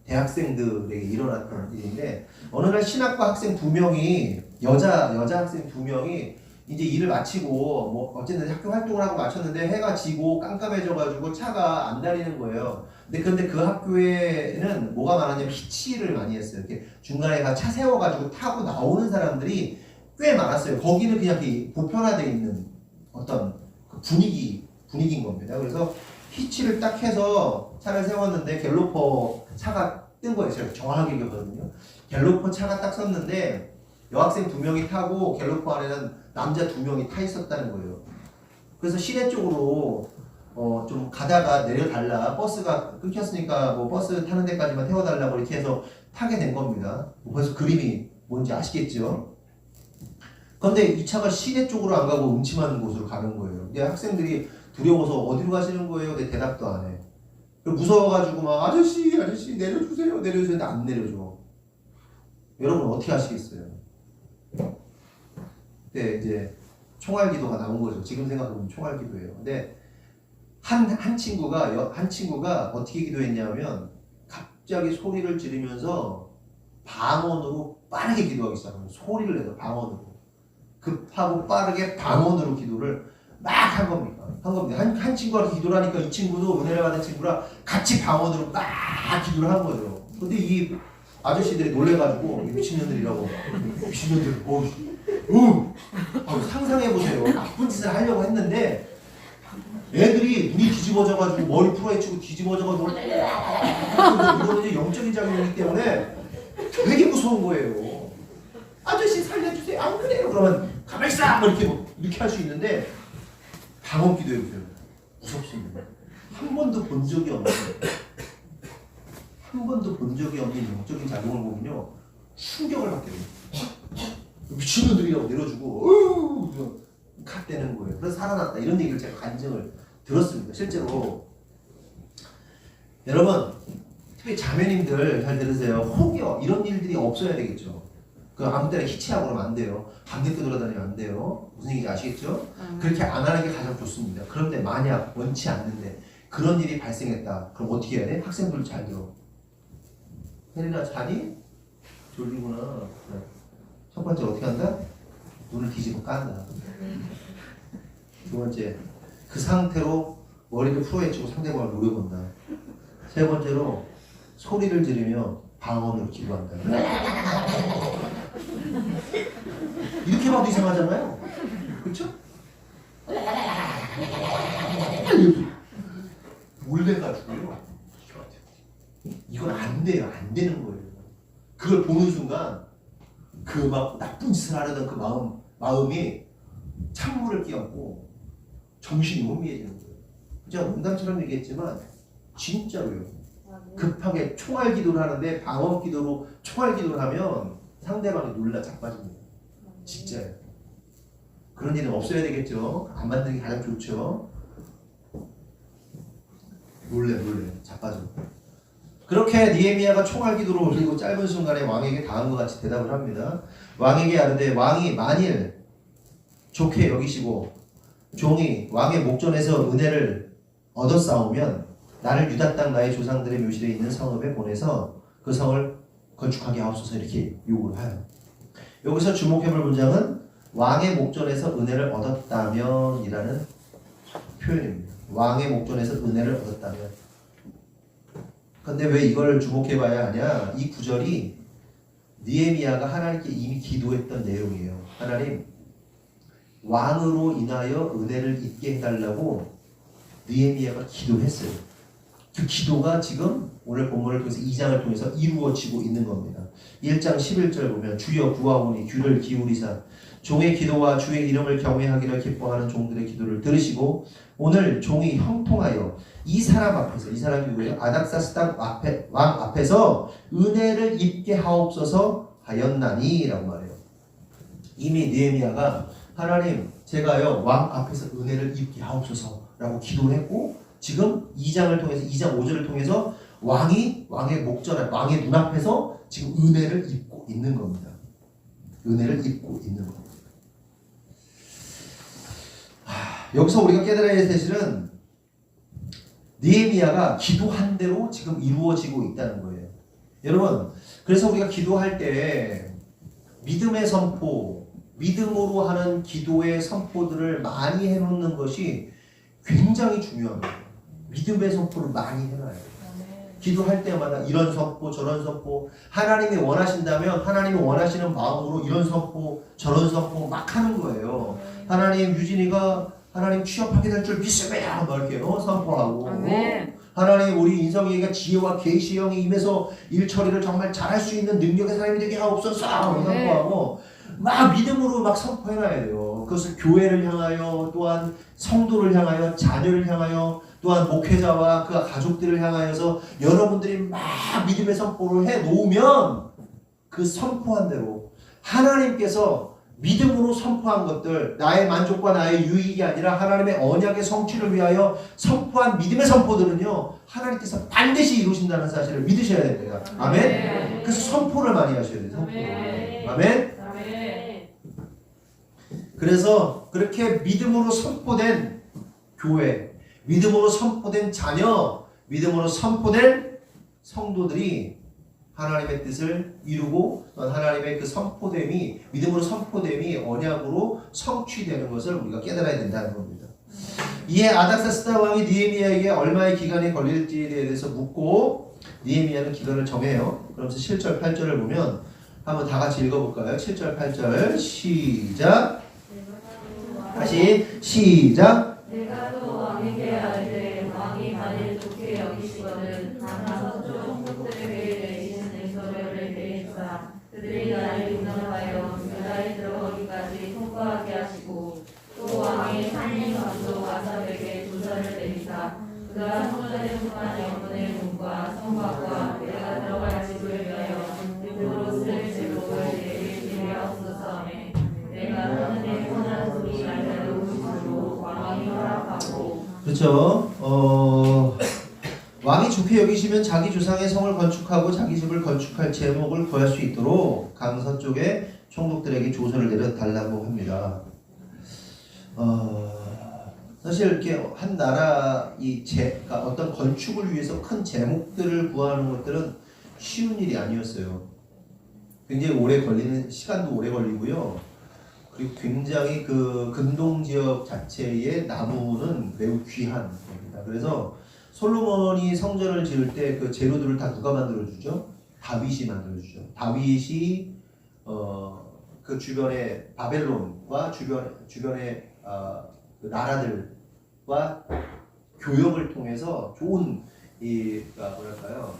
대학생들에게 일어났던 일인데 어느 날 신학과 학생 2명이 여자 학생 2명이 이제 일을 마치고 뭐 어쨌든 학교 활동을 하고 마쳤는데 해가 지고 깜깜해져가지고 차가 안 다니는 거예요. 근데 그 학교에는 뭐가 많았냐면 히치를 많이 했어요. 이렇게 중간에 차 세워가지고 타고 나오는 사람들이 꽤 많았어요. 거기는 그냥 보편화되어 있는 어떤 그 분위기인 겁니다. 그래서 히치를 딱 해서 차를 세웠는데 갤로퍼 차가 뜬 거예요. 제가 정확하게 기억하거든요. 갤로퍼 차가 딱 섰는데 여학생 2명이 타고 갤로퍼 안에는 남자 2명이 타 있었다는 거예요. 그래서 시내 쪽으로 좀 가다가 내려달라. 버스가 끊겼으니까 뭐 버스 타는 데까지만 태워달라고 이렇게 해서 타게 된 겁니다. 그래서 그림이 뭔지 아시겠죠? 그런데 이 차가 시내 쪽으로 안 가고 음침한 곳으로 가는 거예요. 근데 학생들이 두려워서 어디로 가시는 거예요? 내 대답도 안 해. 무서워가지고 막 아저씨 내려주세요. 근데 안 내려줘. 여러분 어떻게 하시겠어요? 그때 이제 총알기도가 나온 거죠. 지금 생각해보면 총알기도예요. 근데 한 친구가 어떻게 기도했냐면 갑자기 소리를 지르면서 방언으로 빠르게 기도하기 시작합니다. 소리를 내서 방언으로 급하고 빠르게 방언으로 기도를 막 한 겁니다. 한 친구가 기도를 하니까 이 친구도 은혜를 받은 친구랑 같이 방언으로 막 기도를 한 거죠. 근데 이 아저씨들이 놀래가지고 미친년들이라고 미친년들 상상해보세요. 나쁜 짓을 하려고 했는데 애들이 눈이 뒤집어져가지고 머리 풀어헤치고 뒤집어져가지고 이거는 이제 영적인 작용이기 때문에 되게 무서운 거예요. 아저씨 살려주세요. 안 그래요. 그러면 가만히 있어. 뭐 이렇게 할 수 있는데 방언 기도해보세요. 무섭습니다. 한 번도 본 적이 없는 영적인 작용을 보면요 충격을 받게 돼요. 미친놈들이라고 내려주고 갓 되는 거예요. 그래서 살아났다 이런 얘기를 제가 간증을 들었습니다. 실제로 여러분 특히 자매님들 잘 들으세요. 혹여 이런 일들이 없어야 되겠죠. 그 아무 때나 히치하고 그러면 안 돼요. 밤늦게 돌아다니면 안 돼요. 무슨 얘기인지 아시겠죠? 그렇게 안 하는 게 가장 좋습니다. 그런데 만약 원치 않는데 그런 일이 발생했다. 그럼 어떻게 해야 돼? 학생들 잘 들어. 혜린아 자니? 졸리구나. 그래. 첫 번째 어떻게 한다? 눈을 뒤집어 깐다. 두 번째 그 상태로 머리를 풀어헤치고 상대방을 노려본다. 세 번째로 소리를 지르며 방언으로 기도한다. 이렇게 봐도 이상하잖아요. 그렇죠? 몰래 가지고요. 이건 안 돼요. 안 되는 거예요. 그걸 보는 순간 그 막 나쁜 짓을 하려던 그 마음이 찬물을 끼얹고 정신이 혼미해지는 거예요. 제가 농담처럼 얘기했지만 진짜로요. 급하게 총알 기도를 하는데 방언 기도로 총알 기도를 하면 상대방이 놀라 자빠집니다. 진짜요. 그런 일은 없어야 되겠죠. 안 만드는 게 가장 좋죠. 놀래 자빠져. 그렇게 느헤미야가 총알 기도를 올리고 짧은 순간에 왕에게 다음과 같이 대답을 합니다. 왕에게 아뢰되 왕이 만일 좋게 여기시고 종이 왕의 목전에서 은혜를 얻었사오면 나를 유다 땅 나의 조상들의 묘실에 있는 성읍에 보내서 그 성을 건축하게 하옵소서 이렇게 요구를 해요. 여기서 주목해볼 문장은 왕의 목전에서 은혜를 얻었다면 이라는 표현입니다. 왕의 목전에서 은혜를 얻었다면. 근데 왜 이걸 주목해봐야 하냐? 이 구절이 느헤미야가 하나님께 이미 기도했던 내용이에요. 하나님 왕으로 인하여 은혜를 입게 해달라고 느헤미야가 기도했어요. 그 기도가 지금 오늘 본문을 통해서 2장을 통해서 이루어지고 있는 겁니다. 1장 11절 보면 주여 구하오니 귀를 기울이사 종의 기도와 주의 이름을 경외하기를 기뻐하는 종들의 기도를 들으시고 오늘 종이 형통하여 이 사람 앞에서, 이 사람이 누구예요? 아닥사스 땅 왕 앞에서 은혜를 입게 하옵소서 하였나니 라고 말해요. 이미 느헤미야가 하나님 제가요 왕 앞에서 은혜를 입게 하옵소서 라고 기도를 했고 지금 2장을 통해서 2장 5절을 통해서 왕의 목전에 왕의 눈앞에서 지금 은혜를 입고 있는 겁니다. 은혜를 입고 있는 겁니다. 여기서 우리가 깨달아야 할 사실은 느헤미야가 기도한 대로 지금 이루어지고 있다는 거예요. 여러분, 그래서 우리가 기도할 때 믿음의 선포, 믿음으로 하는 기도의 선포들을 많이 해놓는 것이 굉장히 중요합니다. 믿음의 선포를 많이 해놔요. 기도할 때마다 이런 선포 저런 선포 하나님이 원하신다면 하나님이 원하시는 마음으로 이런 선포 저런 선포 막 하는 거예요. 하나님 유진이가 하나님 취업하게 될 줄 믿습니다. 막 이렇게 선포하고 하나님 우리 인성이가 지혜와 계시 영이 임해서 일 처리를 정말 잘할 수 있는 능력의 사람이 되게 하옵소서 선포하고 막 믿음으로 막 선포해놔야 돼요. 그것을 교회를 향하여 또한 성도를 향하여 자녀를 향하여 또한 목회자와 그 가족들을 향하여서 여러분들이 막 믿음의 선포를 해놓으면 그 선포한 대로 하나님께서 믿음으로 선포한 것들 나의 만족과 나의 유익이 아니라 하나님의 언약의 성취를 위하여 선포한 믿음의 선포들은요 하나님께서 반드시 이루신다는 사실을 믿으셔야 됩니다. 아멘. 그래서 선포를 많이 하셔야 돼요. 선포를. 아멘. 그래서 그렇게 믿음으로 선포된 교회, 믿음으로 선포된 자녀, 믿음으로 선포된 성도들이 하나님의 뜻을 이루고 하나님의 그 선포됨이 믿음으로 선포됨이 언약으로 성취되는 것을 우리가 깨달아야 된다는 겁니다. 이에 아닥사스다 왕이 느헤미야에게 얼마의 기간이 걸릴지에 대해서 묻고 느헤미야는 기간을 정해요. 그러면서 7절 8절을 보면 한번 다 같이 읽어볼까요? 7절 8절 시작. 다시 시작. 내가 또 왕에게 나를 좋게 여기시거든. 다만 서쪽 총독들에게 내리신 맹서를 내리사 그들이 나를 인정하여 유다에 들어가기까지 통과하게 하시고 또 왕의 상임 감독 아삽에게 조서를 내리사 그가 성전에 속한 영문의 문과 성곽과 내가 들어갈 집을 위하여 율법으로 쓸 제목을 내게 주게 하옵소서 하매 내가 하늘의 선한 소리 날대로 주로 왕이 허락하고. 그렇죠. 왕이 좋게 여기시면 자기 조상의 성을 건축하고 자기 집을 건축할 제목을 구할 수 있도록 강서쪽에 총독들에게 조서를 내려달라고 합니다. 사실 이렇게 한 나라 그러니까 어떤 건축을 위해서 큰 제목들을 구하는 것들은 쉬운 일이 아니었어요. 굉장히 오래 걸리는 시간도 오래 걸리고요. 그리고 굉장히 그 근동 지역 자체의 나무는 매우 귀한 겁니다. 그래서 솔로몬이 성전을 지을 때 그 재료들을 다 누가 만들어주죠? 다윗이 만들어주죠. 다윗이 그 주변의 바벨론과 주변의 그 나라들과 교역을 통해서 좋은 뭐랄까요?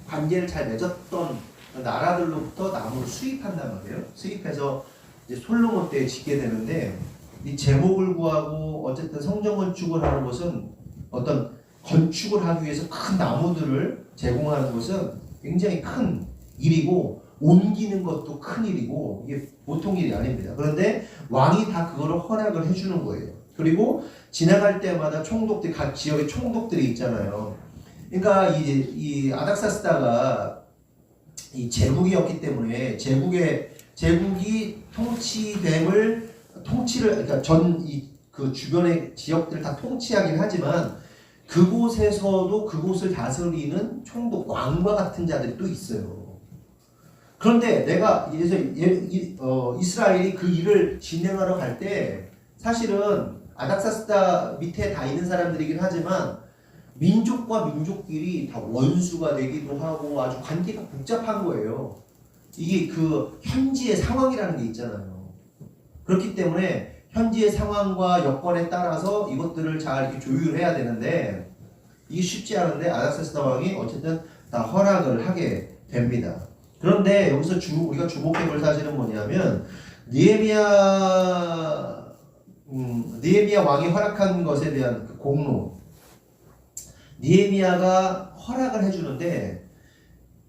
관계를 잘 맺었던 나라들로부터 나무를 수입한단 말이에요. 수입해서 이제 솔로몬 때 짓게 되는데 이 제목을 구하고 어쨌든 성전 건축을 하는 것은 어떤 건축을 하기 위해서 큰 나무들을 제공하는 것은 굉장히 큰 일이고 옮기는 것도 큰 일이고 이게 보통 일이 아닙니다. 그런데 왕이 다 그거를 허락을 해주는 거예요. 그리고 지나갈 때마다 총독들, 각 지역의 총독들이 있잖아요. 그러니까 이 아닥사스다가 이 제국이었기 때문에 제국이 통치를 그러니까 그 주변의 지역들을 다 통치하긴 하지만 그곳에서도 그곳을 다스리는 총독 왕과 같은 자들이 또 있어요. 그런데 내가 이스라엘이 그 일을 진행하러 갈 때 사실은 아닥사스다 밑에 다 있는 사람들이긴 하지만 민족과 민족끼리 다 원수가 되기도 하고 아주 관계가 복잡한 거예요. 이게 그 현지의 상황이라는 게 있잖아요. 그렇기 때문에 현지의 상황과 여건에 따라서 이것들을 잘 이렇게 조율해야 되는데 이게 쉽지 않은데 아닥사스다 왕이 어쨌든 다 허락을 하게 됩니다. 그런데 여기서 우리가 주목해 볼 사실은 뭐냐면 느헤미야 왕이 허락한 것에 대한 그 공로. 느헤미야가 허락을 해주는데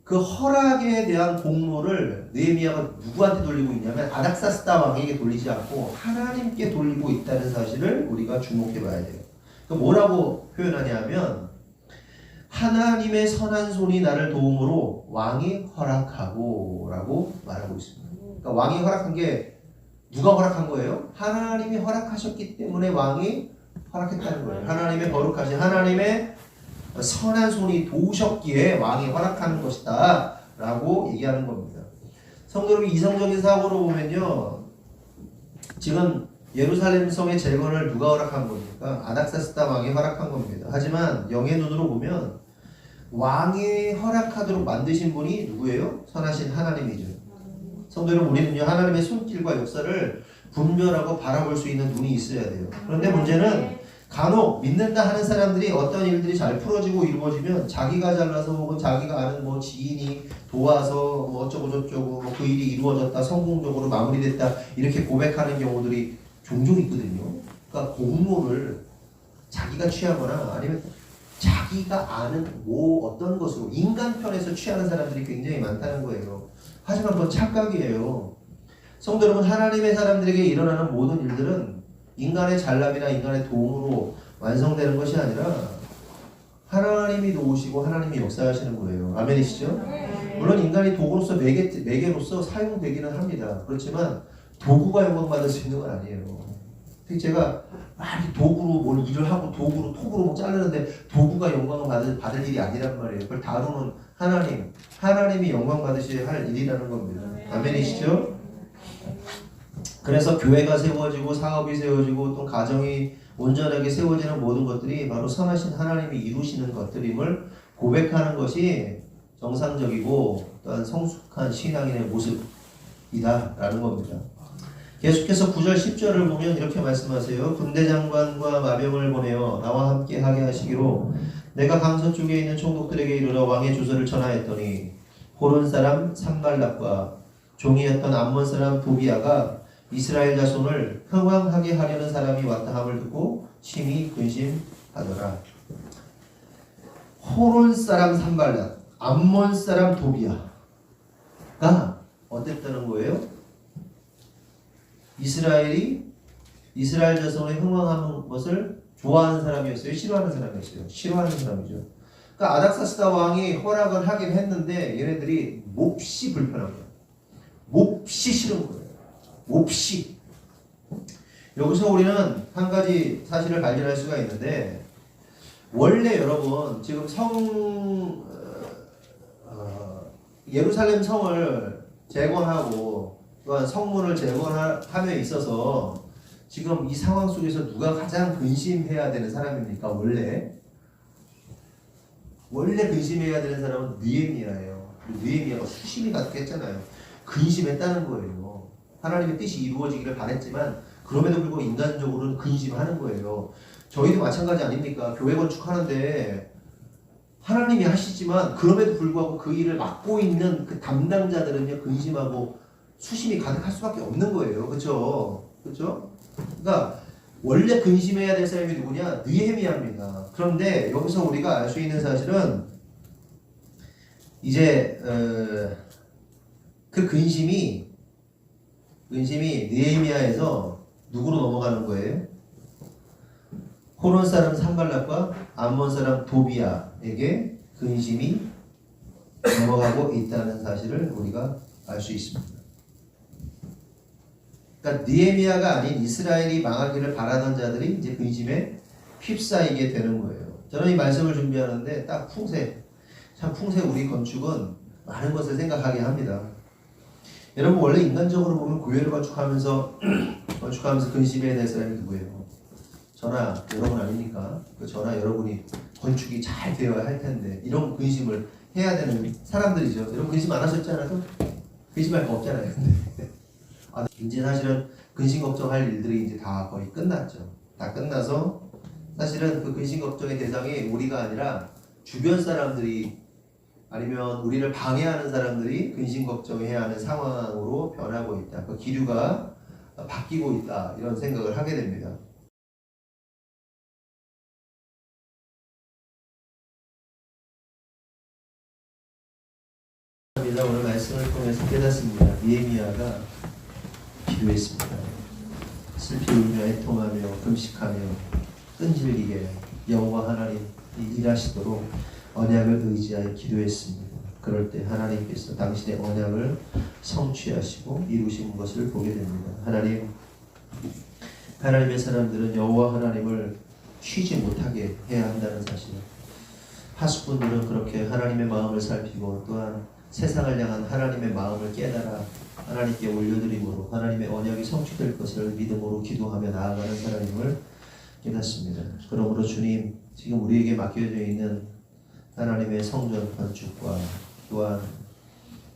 그 허락에 대한 공로를 느헤미야가 누구한테 돌리고 있냐면 아닥사스다 왕에게 돌리지 않고 하나님께 돌리고 있다는 사실을 우리가 주목해 봐야 돼요. 그럼 뭐라고 표현하냐면 하나님의 선한 손이 나를 도움으로 왕이 허락하고 라고 말하고 있습니다. 그러니까 왕이 허락한 게 누가 허락한 거예요? 하나님이 허락하셨기 때문에 왕이 허락했다는 거예요. 하나님의 거룩하신 하나님의 선한 손이 도우셨기에 왕이 허락하는 것이다 라고 얘기하는 겁니다. 성도 여러분, 이성적인 사고로 보면요, 지금 예루살렘 성의 재건을 누가 허락한 겁니까? 아닥사스다 왕이 허락한 겁니다. 하지만 영의 눈으로 보면 왕이 허락하도록 만드신 분이 누구예요? 선하신 하나님이죠. 성도 여러분, 우리는요 하나님의 손길과 역사를 분별하고 바라볼 수 있는 눈이 있어야 돼요. 그런데 문제는 간혹 믿는다 하는 사람들이 어떤 일들이 잘 풀어지고 이루어지면 자기가 잘나서 혹은 자기가 아는 뭐 지인이 도와서 뭐 어쩌고 저쩌고 뭐 그 일이 이루어졌다, 성공적으로 마무리됐다 이렇게 고백하는 경우들이 종종 있거든요. 그러니까 공로를 자기가 취하거나 아니면 자기가 아는 뭐 어떤 것으로 인간 편에서 취하는 사람들이 굉장히 많다는 거예요. 하지만 그건 착각이에요. 성도 여러분, 하나님의 사람들에게 일어나는 모든 일들은 인간의 잘남이나 인간의 도움으로 완성되는 것이 아니라 하나님이 도우시고 하나님이 역사하시는 거예요. 아멘이시죠? 물론 인간이 도구로서 매개로서 사용되기는 합니다. 그렇지만 도구가 영광받을 수 있는 건 아니에요. 특히 제가 막 도구로 뭘 일을 하고 도구로 톱으로 뭐 자르는데 도구가 영광을 받을 일이 아니란 말이에요. 그걸 다루는 하나님이 영광 받으셔야 할 일이라는 겁니다. 아멘이시죠? 그래서 교회가 세워지고 사업이 세워지고 또 가정이 온전하게 세워지는 모든 것들이 바로 선하신 하나님이 이루시는 것들임을 고백하는 것이 정상적이고 또한 성숙한 신앙인의 모습이다라는 겁니다. 계속해서 9절 10절을 보면 이렇게 말씀하세요. 군대 장관과 마병을 보내어 나와 함께 하게 하시기로 내가 강서쪽에 있는 총독들에게 이르러 왕의 주소를 전하였더니 호론 사람 산발락과 종이었던 암몬 사람 도비아가 이스라엘 자손을 흥왕하게 하려는 사람이 왔다 함을 듣고 심히 근심하더라. 호론 사람 산발락, 암몬 사람 도비아가 어땠다는 거예요? 이스라엘 자손의 흥왕하는 것을 좋아하는 사람이었어요? 싫어하는 사람이었어요? 싫어하는 사람이죠. 그러니까 아닥사스다 왕이 허락을 하긴 했는데 얘네들이 몹시 불편한 거예요. 몹시 싫은 거예요. 몹시. 여기서 우리는 한 가지 사실을 발견할 수가 있는데 원래 여러분 지금 예루살렘 성을 재건하고 또한 성문을 재건함에 있어서 지금 이 상황 속에서 누가 가장 근심해야 되는 사람입니까? 원래 근심해야 되는 사람은 느헤미야예요. 느헤미야가 수심이 가득했잖아요. 근심했다는 거예요. 하나님의 뜻이 이루어지기를 바랬지만 그럼에도 불구하고 인간적으로는 근심하는 거예요. 저희도 마찬가지 아닙니까? 교회 건축하는데 하나님이 하시지만 그럼에도 불구하고 그 일을 맡고 있는 그 담당자들은요 근심하고 수심이 가득할 수밖에 없는 거예요. 그렇죠? 그렇죠? 그러니까 원래 근심해야 될 사람이 누구냐? 느헤미야입니다. 그런데 여기서 우리가 알 수 있는 사실은 이제 그 근심이 느헤미야에서 누구로 넘어가는 거예요? 호론 사람 산발락과 암몬 사람 도비아에게 근심이 넘어가고 있다는 사실을 우리가 알 수 있습니다. 그러니까 느헤미야가 아닌 이스라엘이 망하기를 바라던 자들이 이제 근심에 휩싸이게 되는 거예요. 저는 이 말씀을 준비하는데 딱 참 풍세 우리 건축은 많은 것을 생각하게 합니다. 여러분 원래 인간적으로 보면 교회를 건축하면서 근심해야 될 사람이 누구예요? 저나 여러분 아닙니까? 저나 여러분이 건축이 잘 되어야 할 텐데 이런 근심을 해야 되는 사람들이죠. 여러분 근심 안 하셨지 않아도? 근심할 거 없잖아요. 이제 사실은 근심 걱정할 일들이 이제 다 거의 끝났죠. 다 끝나서 사실은 그 근심 걱정의 대상이 우리가 아니라 주변 사람들이 아니면 우리를 방해하는 사람들이 근심 걱정해야 하는 상황으로 변하고 있다. 그 기류가 바뀌고 있다. 이런 생각을 하게 됩니다. 오늘 말씀을 통해서 깨닫습니다. 느헤미야가 기도했습니다. 슬피 울며 애통하며 금식하며 끈질기게 여호와 하나님이 일하시도록 언약을 의지하여 기도했습니다. 그럴 때 하나님께서 당신의 언약을 성취하시고 이루신 것을 보게 됩니다. 하나님의 사람들은 여호와 하나님을 쉬지 못하게 해야 한다는 사실. 하수꾼들은 그렇게 하나님의 마음을 살피고 또한 세상을 향한 하나님의 마음을 깨달아 하나님께 올려드림으로 하나님의 언약이 성취될 것을 믿음으로 기도하며 나아가는 사람임을 깨닫습니다. 그러므로 주님, 지금 우리에게 맡겨져 있는 하나님의 성전 건축과 또한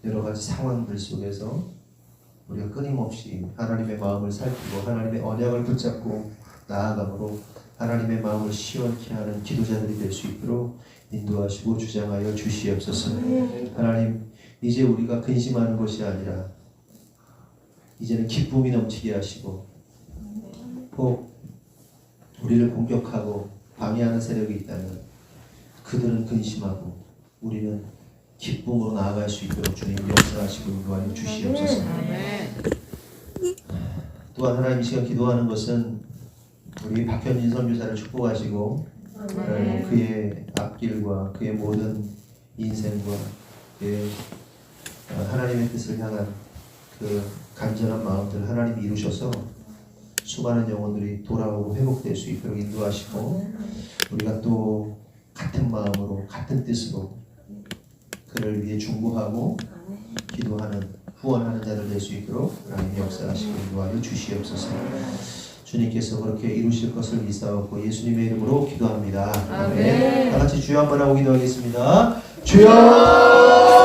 여러 가지 상황들 속에서 우리가 끊임없이 하나님의 마음을 살피고 하나님의 언약을 붙잡고 나아감으로 하나님의 마음을 시원케 하는 기도자들이 될 수 있도록 인도하시고 주장하여 주시옵소서. 하나님, 이제 우리가 근심하는 것이 아니라 이제는 기쁨이 넘치게 하시고 혹 우리를 공격하고 방해하는 세력이 있다면 그들은 근심하고 우리는 기쁨으로 나아갈 수 있도록 주님 역사하시고 인도하여 주시옵소서. 또한 하나님 이 시간 기도하는 것은 우리 박현진 선교사를 축복하시고 그의 앞길과 그의 모든 인생과 그의 하나님의 뜻을 향한 그 간절한 마음들 하나님이 이루셔서 수많은 영혼들이 돌아오고 회복될 수 있도록 인도하시고 우리가 또 같은 마음으로 같은 뜻으로 그를 위해 중보하고 기도하는 후원하는 자들 될 수 있도록 하나님 역사하시고 인도하여 주시옵소서. 주님께서 그렇게 이루실 것을 믿사옵고 예수님의 이름으로 기도합니다. 아멘. 다 같이 주여 한번 하고 기도하겠습니다. 주여!